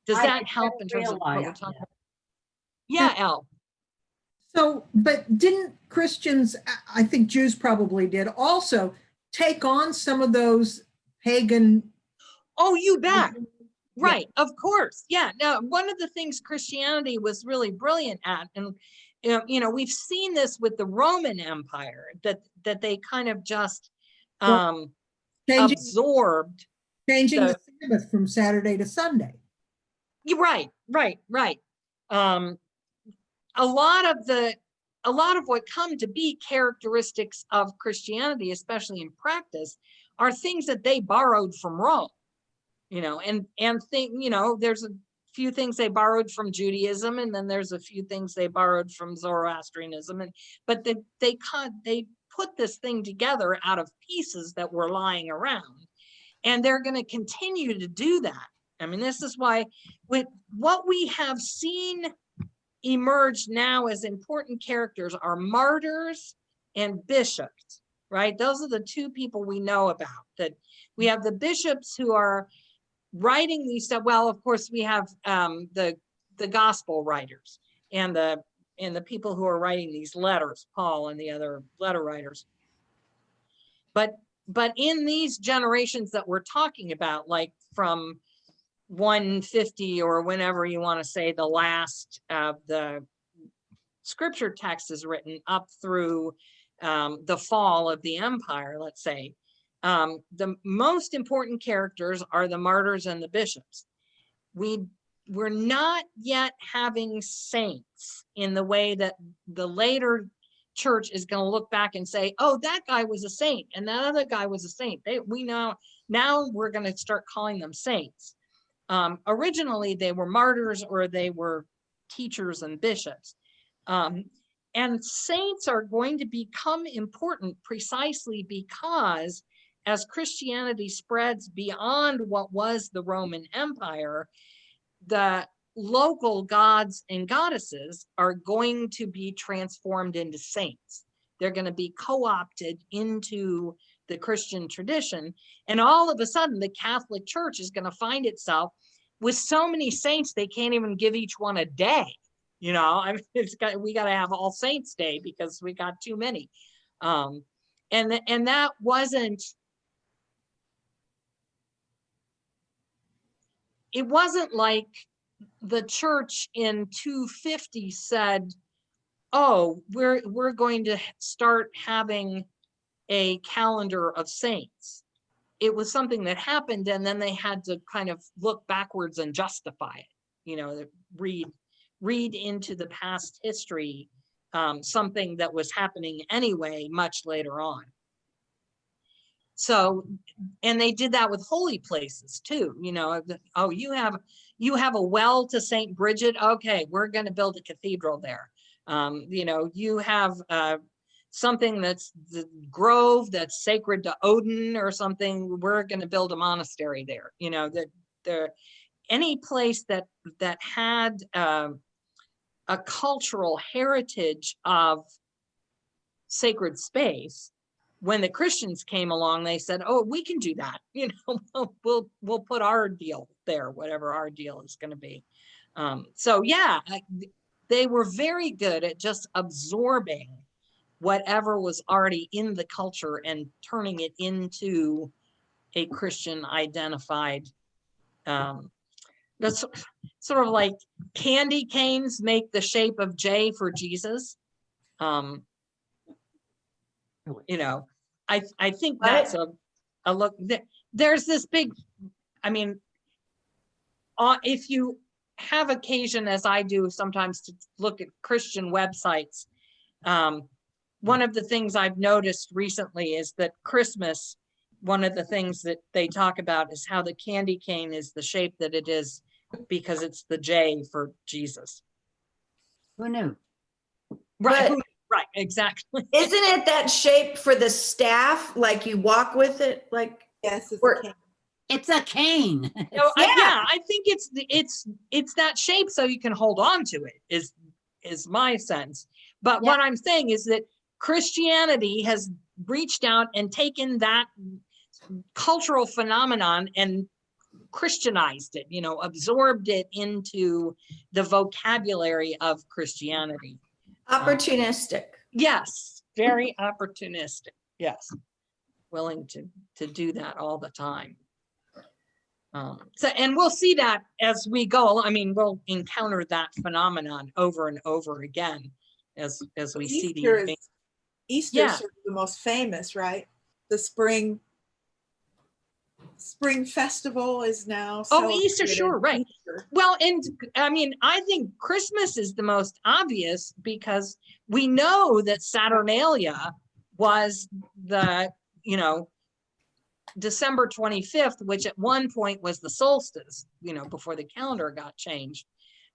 Does that help in terms of what we're talking about? Yeah, Elle. So, but didn't Christians, I think Jews probably did, also take on some of those pagan? Oh, you bet. Right, of course. Yeah. Now, one of the things Christianity was really brilliant at, and you know, we've seen this with the Roman Empire, that they kind of just absorbed changing the Sabbath from Saturday to Sunday. Right. A lot of what come to be characteristics of Christianity, especially in practice, are things that they borrowed from Rome. You know, and you know, there's a few things they borrowed from Judaism, and then there's a few things they borrowed from Zoroastrianism, but they put this thing together out of pieces that were lying around, and they're going to continue to do that. I mean, this is why with what we have seen emerge now as important characters are martyrs and bishops, right? Those are the two people we know about. That we have the bishops who are writing these stuff. Well, of course, we have the gospel writers and the people who are writing these letters, Paul and the other letter writers. But in these generations that we're talking about, like from 150 or whenever you want to say the last of the scripture text is written, up through the fall of the empire, let's say, the most important characters are the martyrs and the bishops. We're not yet having saints in the way that the later church is going to look back and say, oh, that guy was a saint and that other guy was a saint. Now we're going to start calling them saints. Originally, they were martyrs or they were teachers and bishops. And saints are going to become important precisely because as Christianity spreads beyond what was the Roman Empire, the local gods and goddesses are going to be transformed into saints. They're going to be co-opted into the Christian tradition. And all of a sudden, the Catholic Church is going to find itself with so many saints, they can't even give each one a day. You know, I mean, we got to have All Saints Day because we got too many. And that wasn't, it wasn't like the church in 250 said, oh, we're going to start having a calendar of saints. It was something that happened, and then they had to kind of look backwards and justify it, you know, read into the past history, something that was happening anyway much later on. So, and they did that with holy places too, you know. Oh, you have a well to Saint Bridget. Okay, we're going to build a cathedral there. You know, you have something that's the grove that's sacred to Odin or something. We're going to build a monastery there. You know, that there, any place that had a cultural heritage of sacred space. When the Christians came along, they said, oh, we can do that. You know, we'll put our deal there, whatever our deal is going to be. So yeah, they were very good at just absorbing whatever was already in the culture and turning it into a Christian identified, that's sort of like candy canes make the shape of J for Jesus. You know, I think that's a look. There's this big, I mean, if you have occasion, as I do sometimes, to look at Christian websites, one of the things I've noticed recently is that Christmas, one of the things that they talk about is how the candy cane is the shape that it is because it's the J for Jesus. Who knew? Right. But right. Exactly. isn't it that shape for the staff? Like you walk with it, like Yes, it's Or- a cane. It's a cane. No, Yeah. I think it's that shape so you can hold on to it is my sense. But Yeah. what I'm saying is that Christianity has reached out and taken that cultural phenomenon and Christianized it, you know, absorbed it into the vocabulary of Christianity. opportunistic. Yes, very opportunistic. Yes, willing to do that all the time. So, and we'll see that as we go. I mean, we'll encounter that phenomenon over and over again as we see the Easter's Yeah. sort of the most famous, right? The spring festival is now. Oh, Easter, celebrated. sure, right. Easter. Well, and I mean, I think Christmas is the most obvious because we know that Saturnalia was the, you know, December 25th, which at one point was the solstice, you know, before the calendar got changed.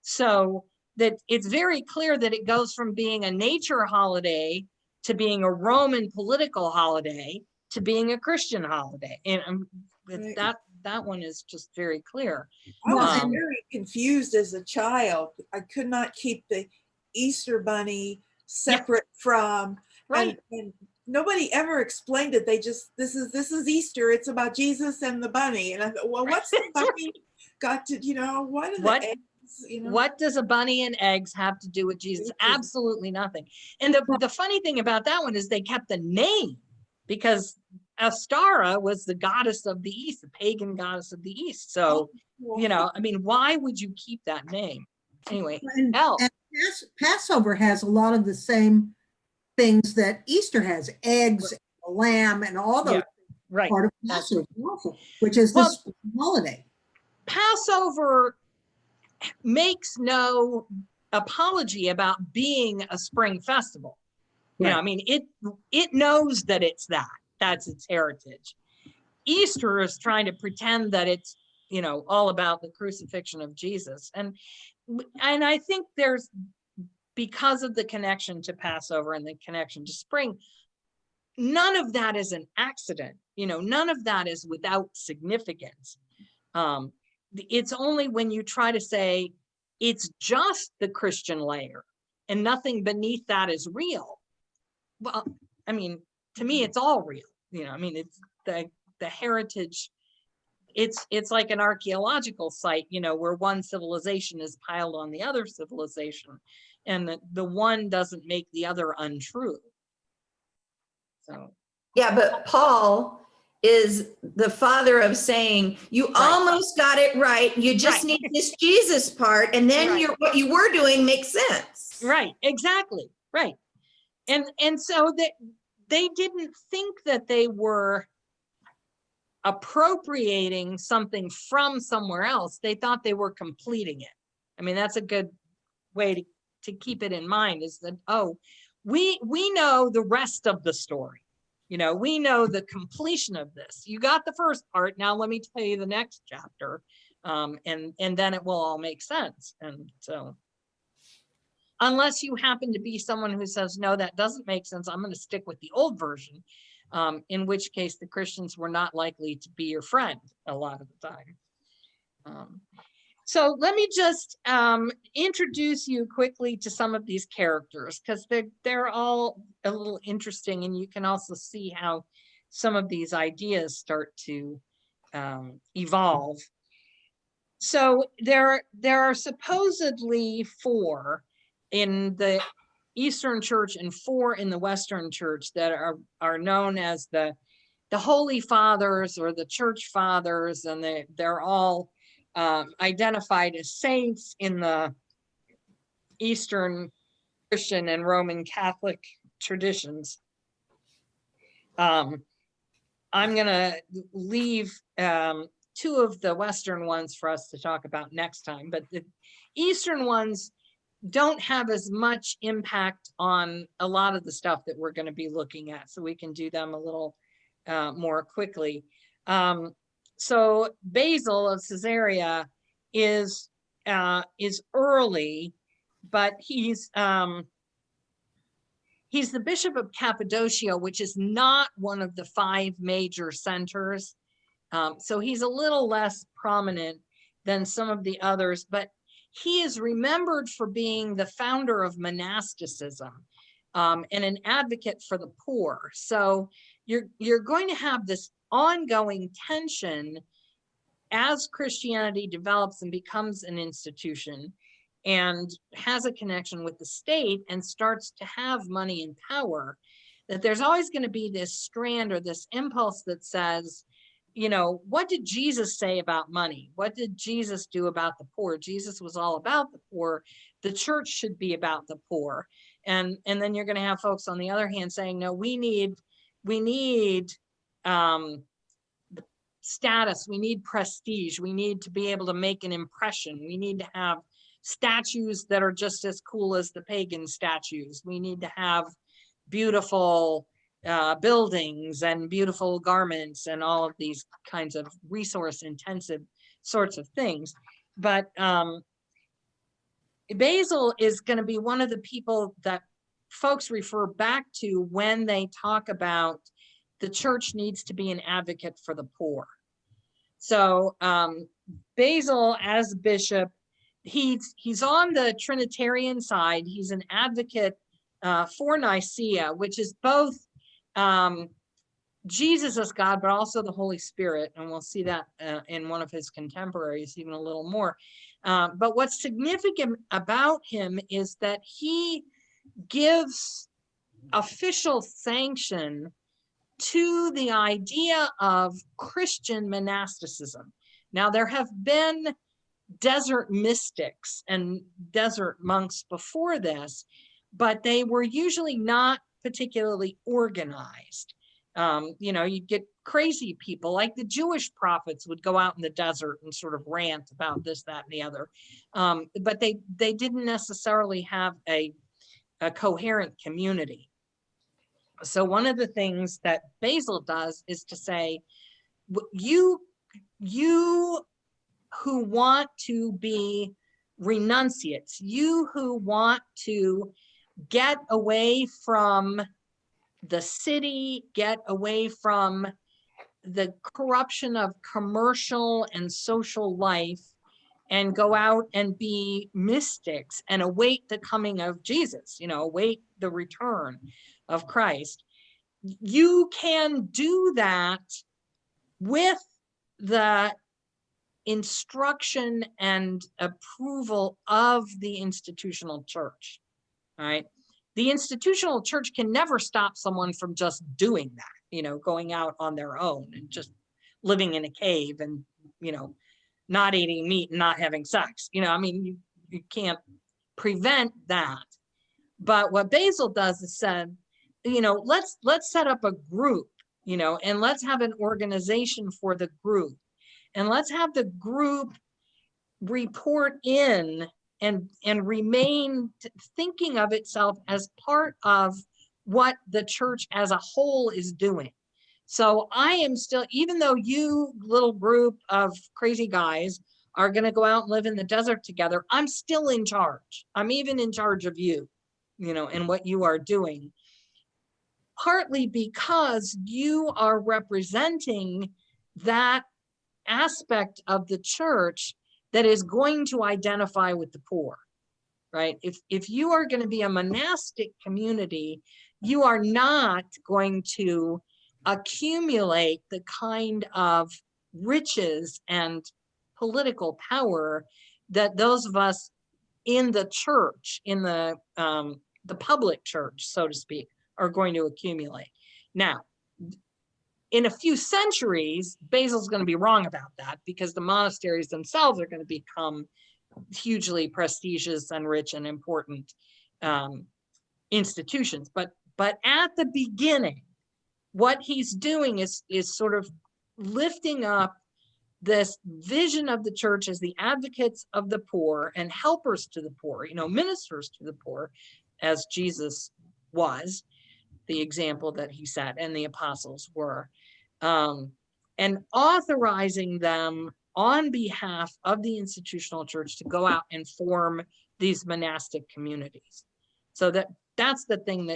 So that it's very clear that it goes from being a nature holiday to being a Roman political holiday to being a Christian holiday. And Right. that one is just very clear. I was Um, very confused as a child. I could not keep the Easter bunny separate from, Right. and nobody ever explained it. They just, this is Easter. It's about Jesus and the bunny. And I thought, well, what's the bunny got to, you know, what are What- the eggs, you know? What does a bunny and eggs have to do with Jesus? Absolutely nothing. And the funny thing about that one is they kept the name because Astara was the goddess of the East, the pagan goddess of the East. So, Well, you know, I mean, why would you keep that name? Anyway, And, hell, and Passover has a lot of the same things that Easter has, eggs, lamb, and all those Yeah, right. part of That's- Passover also, which is Well- this holiday. Passover makes no apology about being a spring festival. You know, Right. I mean, it knows that it's that's its heritage. Easter is trying to pretend that it's, you know, all about the crucifixion of Jesus. And I think there's, because of the connection to Passover and the connection to spring, none of that is an accident. You know, none of that is without significance. It's only when you try to say it's just the Christian layer and nothing beneath that is real. Well, I mean, to me, it's all real. You know, I mean, it's the heritage it's like an archaeological site, you know, where one civilization is piled on the other civilization, and the one doesn't make the other untrue. So Yeah, but Paul is the father of saying, you almost got it right. You just need this Jesus part. And then what you were doing makes sense. Right, exactly, right. And so that they didn't think that they were appropriating something from somewhere else. They thought they were completing it. I mean, that's a good way to keep it in mind, is that, oh, we know the rest of the story. You know, we know the completion of this. You got the first part. Now let me tell you the next chapter. And then it will all make sense. And so, unless you happen to be someone who says, no, that doesn't make sense, I'm going to stick with the old version, in which case the Christians were not likely to be your friend a lot of the time. So let me just introduce you quickly to some of these characters, because they're all a little interesting, and you can also see how some of these ideas start to evolve. So there are supposedly 4 in the Eastern Church and 4 in the Western Church that are known as the Holy Fathers or the Church Fathers, and they're all identified as saints in the Eastern Christian and Roman Catholic traditions. I'm gonna leave 2 of the Western ones for us to talk about next time, but the Eastern ones don't have as much impact on a lot of the stuff that we're going to be looking at, so we can do them a little more quickly. So Basil of Caesarea is early, but he's the bishop of Cappadocia, which is not one of the 5 major centers. So he's a little less prominent than some of the others, but he is remembered for being the founder of monasticism, and an advocate for the poor. So you're going to have this ongoing tension as Christianity develops and becomes an institution and has a connection with the state and starts to have money and power, that there's always going to be this strand or this impulse that says, you know, what did Jesus say about money? What did Jesus do about the poor? Jesus was all about the poor. The church should be about the poor. And then you're going to have folks on the other hand saying, no, we need status, we need prestige, we need to be able to make an impression, we need to have statues that are just as cool as the pagan statues, we need to have beautiful buildings and beautiful garments and all of these kinds of resource intensive sorts of things. But Basil is going to be one of the people that folks refer back to when they talk about the church needs to be an advocate for the poor. So Basil, as bishop, he's on the Trinitarian side. He's an advocate for Nicaea, which is both Jesus as God, but also the Holy Spirit. And we'll see that in one of his contemporaries even a little more. But what's significant about him is that he gives official sanction to the idea of Christian monasticism. Now, there have been desert mystics and desert monks before this, but they were usually not particularly organized. You know, you'd get crazy people like the Jewish prophets would go out in the desert and sort of rant about this, that, and the other. But they didn't necessarily have a coherent community. So one of the things that Basil does is to say, you who want to be renunciates, you who want to get away from the city, get away from the corruption of commercial and social life, and go out and be mystics and await the coming of Jesus, you know, await the return of Christ. You can do that with the instruction and approval of the institutional church. All right. The institutional church can never stop someone from just doing that, you know, going out on their own and just living in a cave and, you know, not eating meat and not having sex. You know, I mean, you can't prevent that. But what Basil does is said, you know, let's set up a group, you know, and let's have an organization for the group. And let's have the group report in and remain thinking of itself as part of what the church as a whole is doing. So I am still, even though you little group of crazy guys are going to go out and live in the desert together, I'm still in charge. I'm even in charge of you, you know, and what you are doing. Partly because you are representing that aspect of the church that is going to identify with the poor, right? If you are going to be a monastic community, you are not going to accumulate the kind of riches and political power that those of us in the church, in the public church, so to speak, are going to accumulate. Now, in a few centuries, Basil's going to be wrong about that because the monasteries themselves are going to become hugely prestigious and rich and important institutions. But at the beginning, what he's doing is sort of lifting up this vision of the church as the advocates of the poor and helpers to the poor, you know, ministers to the poor, as Jesus was, the example that he set and the apostles were, and authorizing them on behalf of the institutional church to go out and form these monastic communities. So that's the thing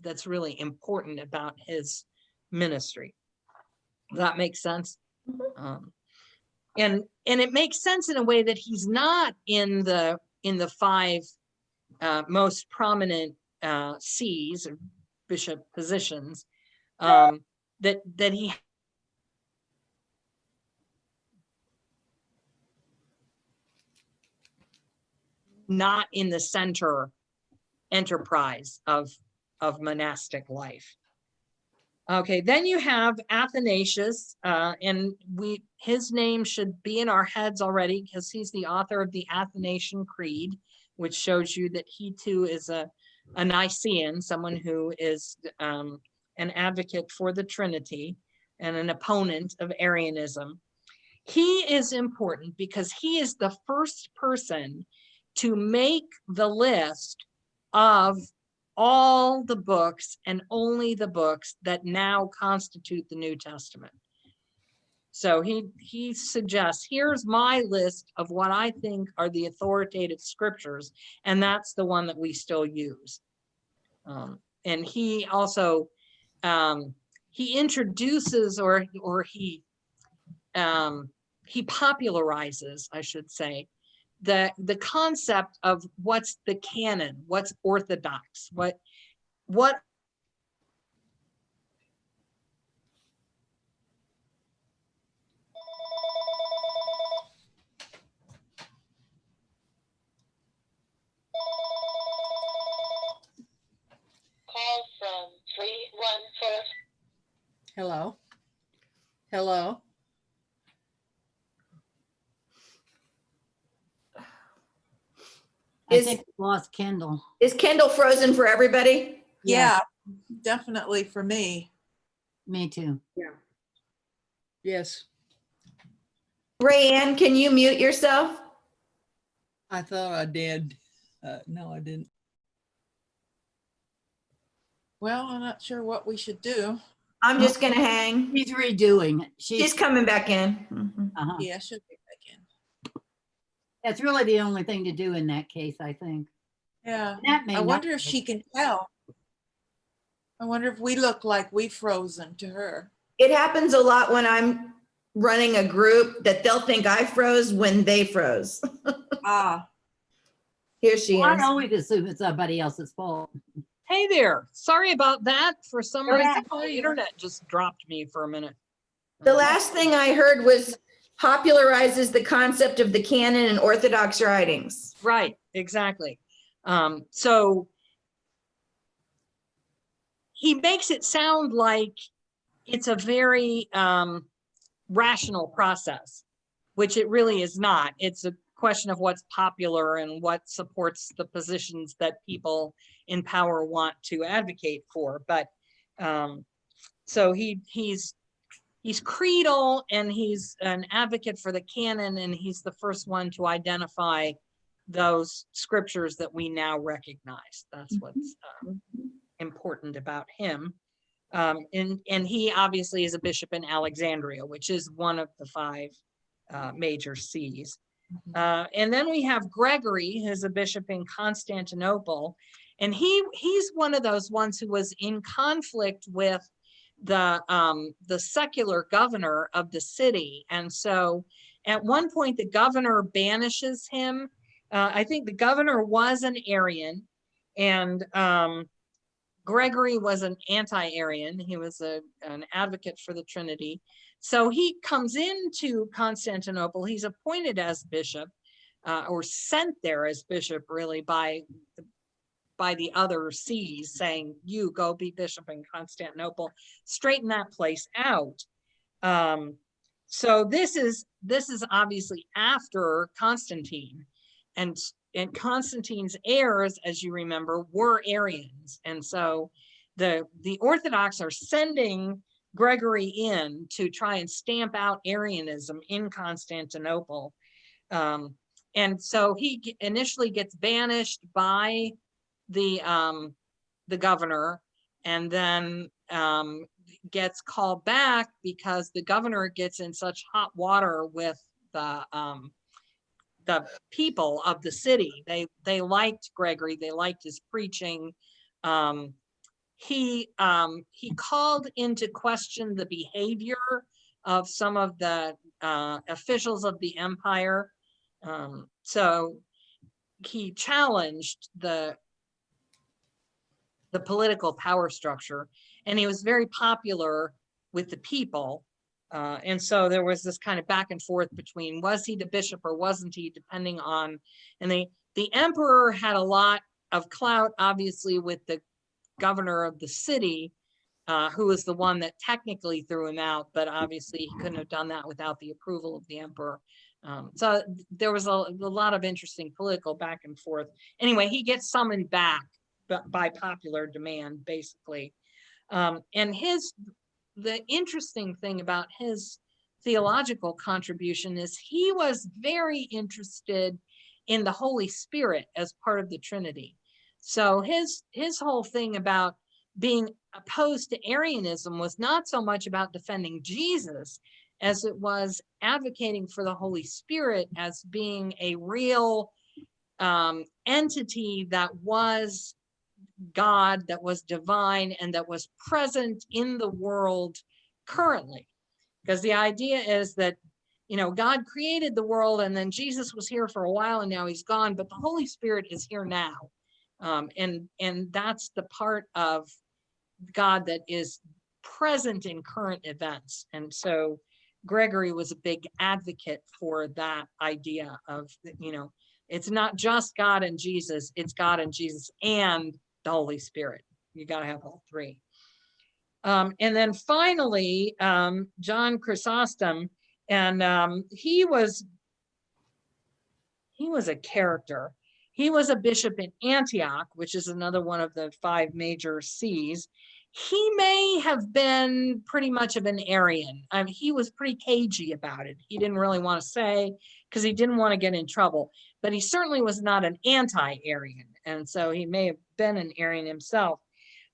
that's really important about his ministry. Does that make sense? And it makes sense in a way that he's not in the 5 most prominent sees or bishop positions, that he not in the center enterprise of monastic life. Okay, then you have Athanasius, and his name should be in our heads already because he's the author of the Athanasian Creed, which shows you that he too is a Nicene, someone who is an advocate for the Trinity and an opponent of Arianism. He is important because he is the first person to make the list of all the books and only the books that now constitute the New Testament. So he suggests, here's my list of what I think are the authoritative scriptures, and that's the one that we still use. And he also, he introduces or he popularizes, I should say, the concept of what's the canon, what's orthodox, what Call from 314. Hello? Hello? I think we lost Kendall. Is Kendall frozen for everybody? Yeah, definitely for me. Me too. Yes, Rayanne, can you mute yourself? I thought I did. No, I didn't. Well, I'm not sure what we should do. I'm just gonna hang. She's redoing it. She's coming back in. Mhm. Uh-huh. Yeah, she'll get back in. That's really the only thing to do in that case, I think. Yeah. That may I not wonder if be. she can tell. I wonder if we look like we've frozen to her. It happens a lot when I'm running a group that they'll think I froze when they froze. Ah, Here she Well, is. I always assume it's somebody else's fault. Hey there, sorry about that. For some Go reason, back. my internet just dropped me for a minute. The last thing I heard was popularizes the concept of the canon in Orthodox writings. Right, exactly. So he makes it sound like it's a very rational process, which it really is not. It's a question of what's popular and what supports the positions that people in power want to advocate for. But so he's creedal, and he's an advocate for the canon, and he's the first one to identify those scriptures that we now recognize. That's what's important about him. And he obviously is a bishop in Alexandria, which is one of the 5 major sees. And then we have Gregory, who's a bishop in Constantinople, and he's one of those ones who was in conflict with the secular governor of the city. And so at one point the governor banishes him. I think the governor was an Arian, and Gregory was an anti-Arian. He was an advocate for the Trinity. So he comes into Constantinople. He's appointed as bishop, or sent there as bishop, really, by the other sees, saying, you go be bishop in Constantinople, straighten that place out. So this is obviously after Constantine, and Constantine's heirs, as you remember, were Arians. And so the Orthodox are sending Gregory in to try and stamp out Arianism in Constantinople. And so he initially gets banished by the governor, and then gets called back because the governor gets in such hot water with the people of the city. They liked Gregory, they liked his preaching. He called into question the behavior of some of the officials of the empire. So he challenged the political power structure, and he was very popular with the people. And so there was this kind of back and forth between, was he the bishop or wasn't he, depending on, and the emperor had a lot of clout, obviously, with the governor of the city, who was the one that technically threw him out, but obviously he couldn't have done that without the approval of the emperor. So there was a lot of interesting political back and forth. Anyway, he gets summoned back by popular demand, basically. And the interesting thing about his theological contribution is he was very interested in the Holy Spirit as part of the Trinity. So his whole thing about being opposed to Arianism was not so much about defending Jesus as it was advocating for the Holy Spirit as being a real entity that was God, that was divine, and that was present in the world currently. Because the idea is that, God created the world, and then Jesus was here for a while, and now he's gone, but the Holy Spirit is here now. And that's the part of God that is present in current events. And so Gregory was a big advocate for that idea of, it's not just God and Jesus, it's God and Jesus and the Holy Spirit. You got to have all 3. And then finally, John Chrysostom, and he was a character. He was a bishop in Antioch, which is another one of the 5 major sees. He may have been pretty much of an Arian. He was pretty cagey about it. He didn't really want to say, because he didn't want to get in trouble, but he certainly was not an anti-Arian. And so he may have been an Arian himself.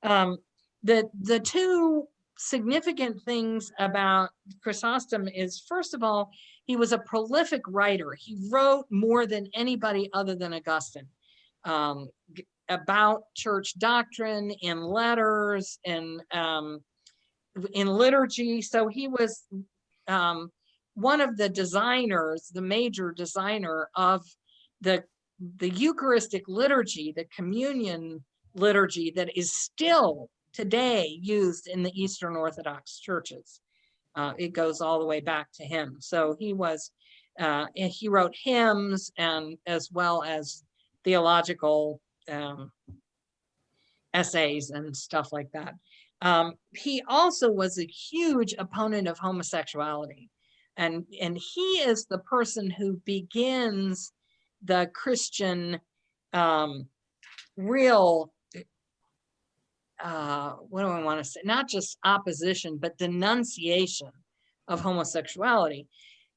The 2 significant things about Chrysostom is, first of all, he was a prolific writer. He wrote more than anybody other than Augustine about church doctrine, in letters, and in liturgy. So he was one of the designers, the major designer of the Eucharistic liturgy, the communion liturgy that is still today used in the Eastern Orthodox churches. It goes all the way back to him. So he wrote hymns and as well as theological essays and stuff like that. He also was a huge opponent of homosexuality. And he is the person who begins the Christian real, what do I want to say? Not just opposition, but denunciation of homosexuality.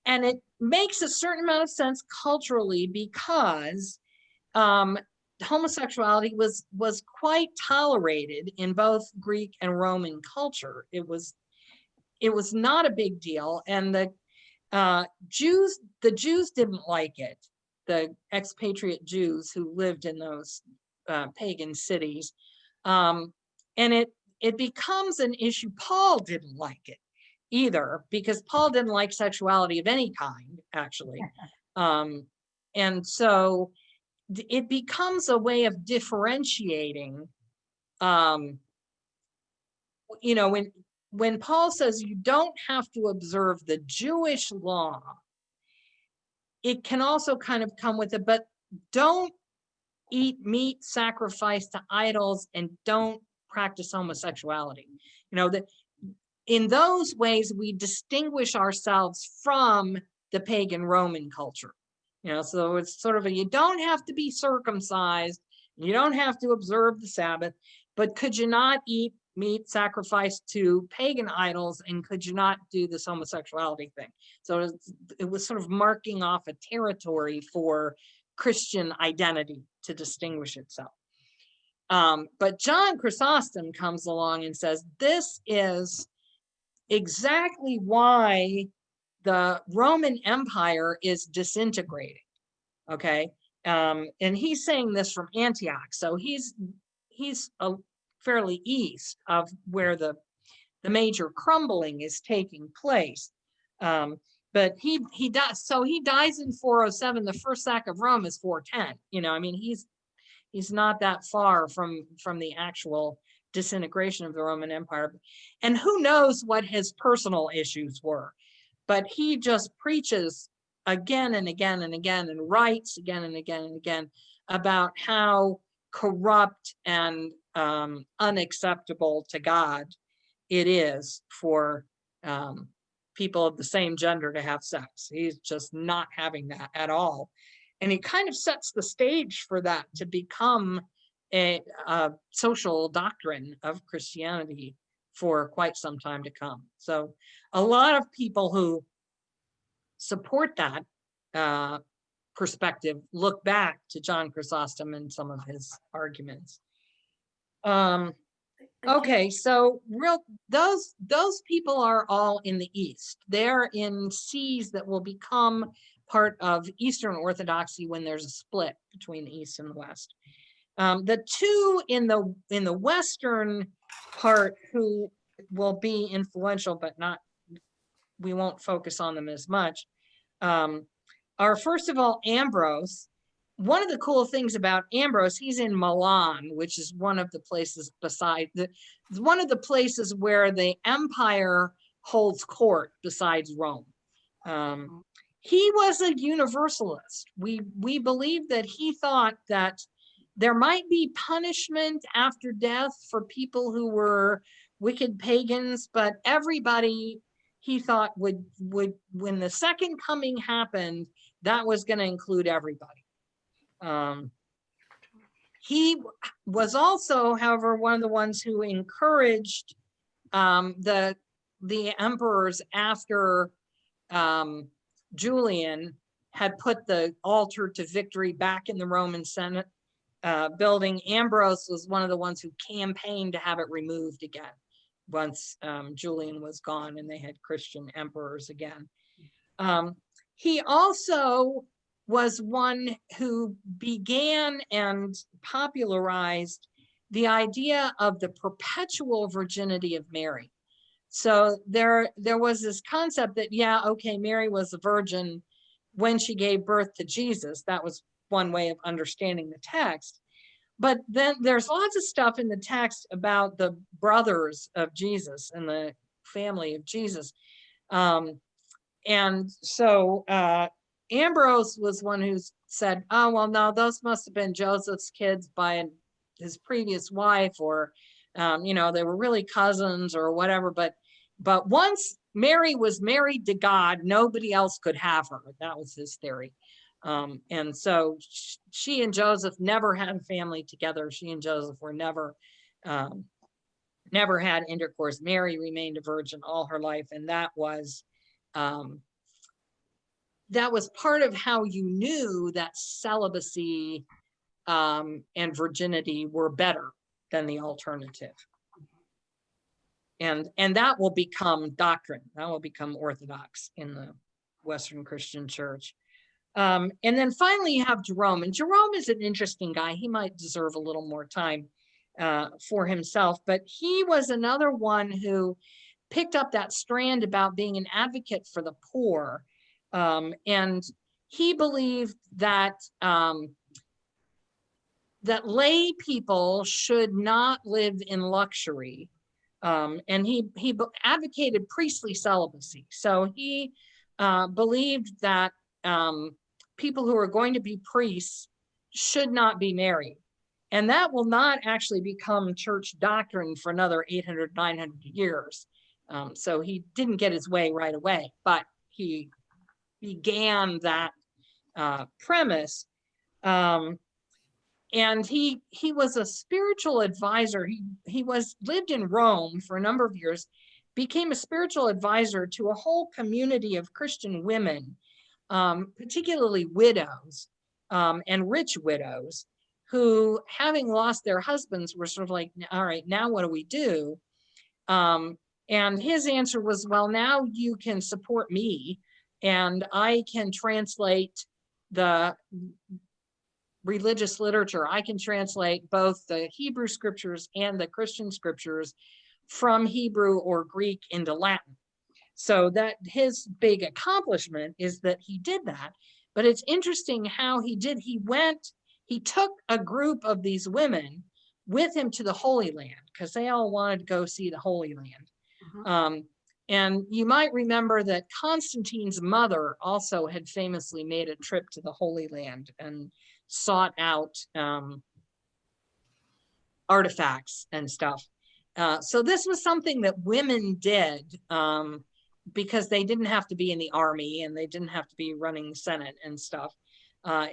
And it makes a certain amount of sense culturally because homosexuality was quite tolerated in both Greek and Roman culture. It was not a big deal, and the Jews didn't like it. The expatriate Jews who lived in those pagan cities, and it becomes an issue. Paul didn't like it either because Paul didn't like sexuality of any kind, actually, and so it becomes a way of differentiating. You know, when Paul says you don't have to observe the Jewish law, it can also kind of come with it, but don't eat meat sacrificed to idols and don't practice homosexuality. You know, that in those ways we distinguish ourselves from the pagan Roman culture. You know, so it's sort of you don't have to be circumcised, you don't have to observe the Sabbath, but could you not eat meat sacrificed to pagan idols, and could you not do this homosexuality thing? So it was sort of marking off a territory for Christian identity to distinguish itself. But John Chrysostom comes along and says, this is exactly why the Roman Empire is disintegrating, okay? And he's saying this from Antioch, so he's a fairly east of where the major crumbling is taking place. But he does, so he dies in 407. The first sack of Rome is 410. You know, I mean, he's not that far from the actual disintegration of the Roman Empire. And who knows what his personal issues were, but he just preaches again and again and again and writes again and again and again about how corrupt and unacceptable to God it is for people of the same gender to have sex. He's just not having that at all. And he kind of sets the stage for that to become a social doctrine of Christianity for quite some time to come. So a lot of people who support that perspective look back to John Chrysostom and some of his arguments. Okay, so those people are all in the East. They're in sees that will become part of Eastern Orthodoxy when there's a split between the East and the West. The two in the Western part who will be influential, but not, we won't focus on them as much, are first of all Ambrose. One of the cool things about Ambrose, he's in Milan, which is one of the places one of the places where the empire holds court besides Rome. He was a Universalist. We believe that he thought that there might be punishment after death for people who were wicked pagans, but everybody, he thought, would when the second coming happened, that was going to include everybody. He was also, however, one of the ones who encouraged the emperors after Julian had put the altar to victory back in the Roman Senate building. Ambrose was one of the ones who campaigned to have it removed again once Julian was gone and they had Christian emperors again. He also was one who began and popularized the idea of the perpetual virginity of Mary. So there was this concept that, yeah, okay, Mary was a virgin when she gave birth to Jesus. That was one way of understanding the text. But then there's lots of stuff in the text about the brothers of Jesus and the family of Jesus And so Ambrose was one who said, oh, well, no, those must have been Joseph's kids by his previous wife, or, you know, they were really cousins or whatever. But once Mary was married to God, nobody else could have her. That was his theory. And so she and Joseph never had a family together. She and Joseph were never had intercourse. Mary remained a virgin all her life, and that was part of how you knew that celibacy and virginity were better than the alternative. And that will become doctrine. That will become orthodox in the Western Christian Church. And then finally you have Jerome. And Jerome is an interesting guy. He might deserve a little more time for himself, but he was another one who picked up that strand about being an advocate for the poor. And he believed that that lay people should not live in luxury. And he advocated priestly celibacy. So he believed that people who are going to be priests should not be married. And that will not actually become church doctrine for another 800, 900 years. So he didn't get his way right away, but he began that premise. And he was a spiritual advisor. He lived in Rome for a number of years, became a spiritual advisor to a whole community of Christian women, particularly widows and rich widows, who, having lost their husbands, were sort of like, all right, now what do we do? And his answer was, well, now you can support me, and I can translate the religious literature. I can translate both the Hebrew scriptures and the Christian scriptures from Hebrew or Greek into Latin. So that his big accomplishment is that he did that. But it's interesting how he did. He took a group of these women with him to the Holy Land, because they all wanted to go see the Holy Land. And you might remember that Constantine's mother also had famously made a trip to the Holy Land and sought out artifacts and stuff. So this was something that women did because they didn't have to be in the army and they didn't have to be running the Senate and stuff,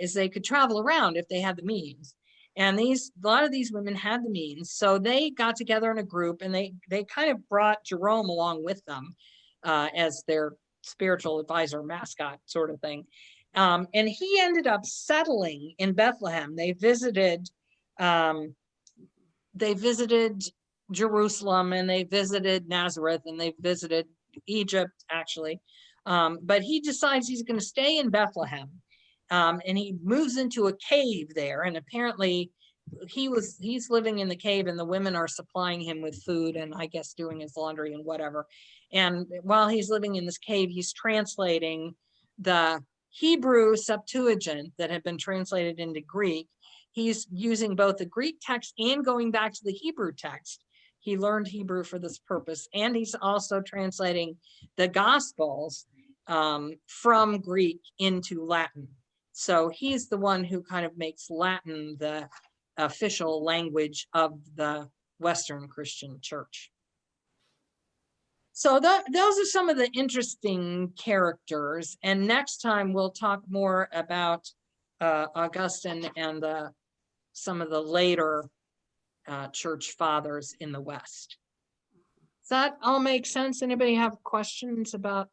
is they could travel around if they had the means. And a lot of these women had the means. So they got together in a group, and they kind of brought Jerome along with them as their spiritual advisor, mascot sort of thing. And he ended up settling in Bethlehem. They visited Jerusalem, and they visited Nazareth, and they visited Egypt, actually. But he decides he's going to stay in Bethlehem. And he moves into a cave there. And apparently he's living in the cave, and the women are supplying him with food and I guess doing his laundry and whatever. And while he's living in this cave, he's translating the Hebrew Septuagint that had been translated into Greek. He's using both the Greek text and going back to the Hebrew text. He learned Hebrew for this purpose. And he's also translating the Gospels from Greek into Latin. So he's the one who kind of makes Latin the official language of the Western Christian Church. So those are some of the interesting characters. And next time we'll talk more about Augustine and some of the later church fathers in the West. Does that all make sense? Anybody have questions about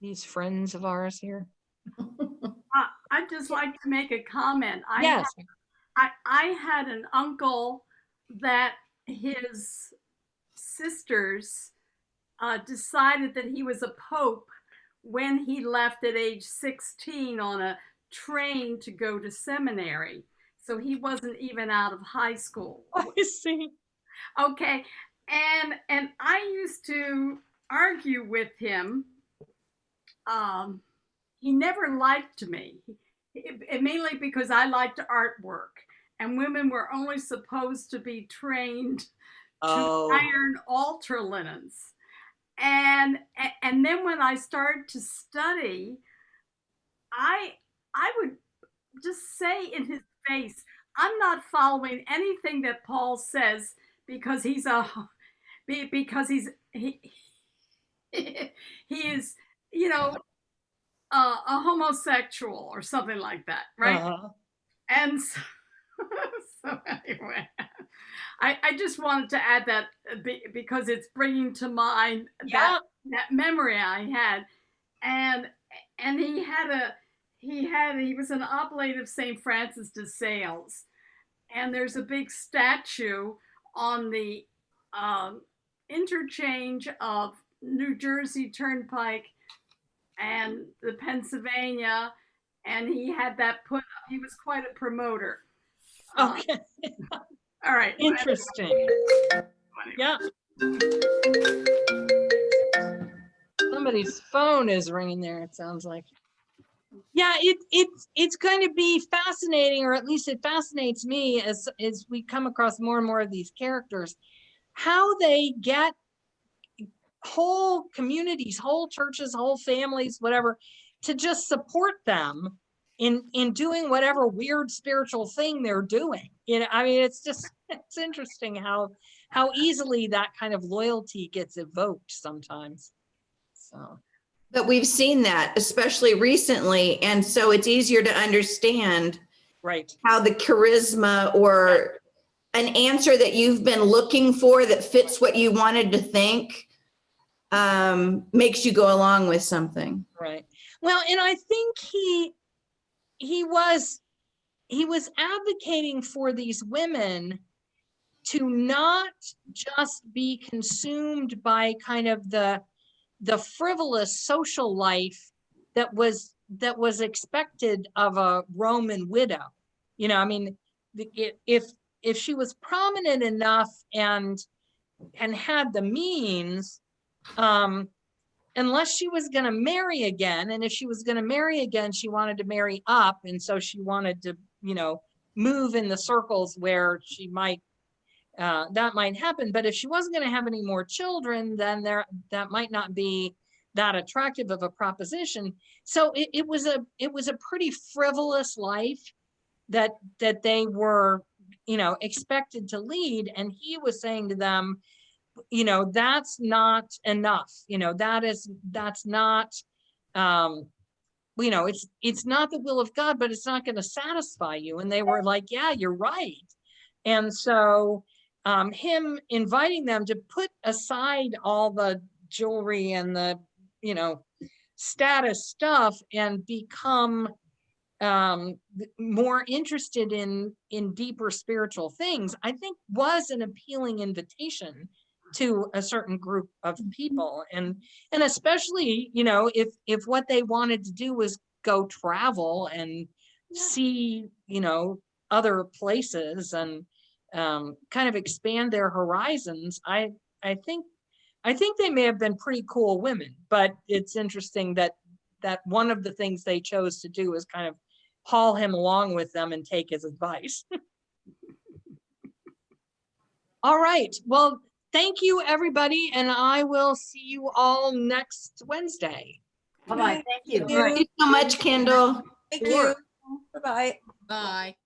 these friends of ours here? I'd just like to make a comment. Yes. I had an uncle that his sisters decided that he was a pope when he left at age 16 on a train to go to seminary. So he wasn't even out of high school. I see. Okay. And I used to argue with him. He never liked me, mainly because I liked artwork, and women were only supposed to be trained to iron altar linens. and then when I started to study, I would just say in his face, I'm not following anything that Paul says because he is, you know, a homosexual or something like that, right? And so, so anyway, I just wanted to add that because it's bringing to mind that memory I had, and he was an oblate of St. Francis de Sales, and there's a big statue on the interchange of New Jersey Turnpike and the Pennsylvania, and he had that put up. He was quite a promoter. Okay. All right. Interesting. Yeah. Somebody's phone is ringing there, it sounds like. Yeah, it's going to be fascinating, or at least it fascinates me as we come across more and more of these characters, how they get whole communities, whole churches, whole families, whatever, to just support them in doing whatever weird spiritual thing they're doing. You know, I mean, it's interesting how easily that kind of loyalty gets evoked sometimes. So. But we've seen that, especially recently. And so it's easier to understand how the charisma or an answer that you've been looking for that fits what you wanted to think makes you go along with something. Right. Well, and I think he was advocating for these women to not just be consumed by kind of the frivolous social life that was expected of a Roman widow. You know, I mean, if she was prominent enough and had the means, unless she was going to marry again, and if she was going to marry again, she wanted to marry up, and so she wanted to, you know, move in the circles where she might that might happen. But if she wasn't going to have any more children, then that might not be that attractive of a proposition. So it was a pretty frivolous life that they were, you know, expected to lead. And he was saying to them, you know, that's not enough. You know, that's not, you know, it's not the will of God, but it's not going to satisfy you. And they were like, yeah, you're right. And so him inviting them to put aside all the jewelry and the, you know, status stuff and become more interested in deeper spiritual things, I think was an appealing invitation to a certain group of people. And especially, you know, if what they wanted to do was go travel and see, you know, other places and kind of expand their horizons, I think they may have been pretty cool women. But it's interesting that one of the things they chose to do is kind of haul him along with them and take his advice. All right, well, thank you everybody, and I will see you all next Wednesday. Bye-bye. Thank you. Thank you so much, Kendall. Thank you. Bye-bye. Bye.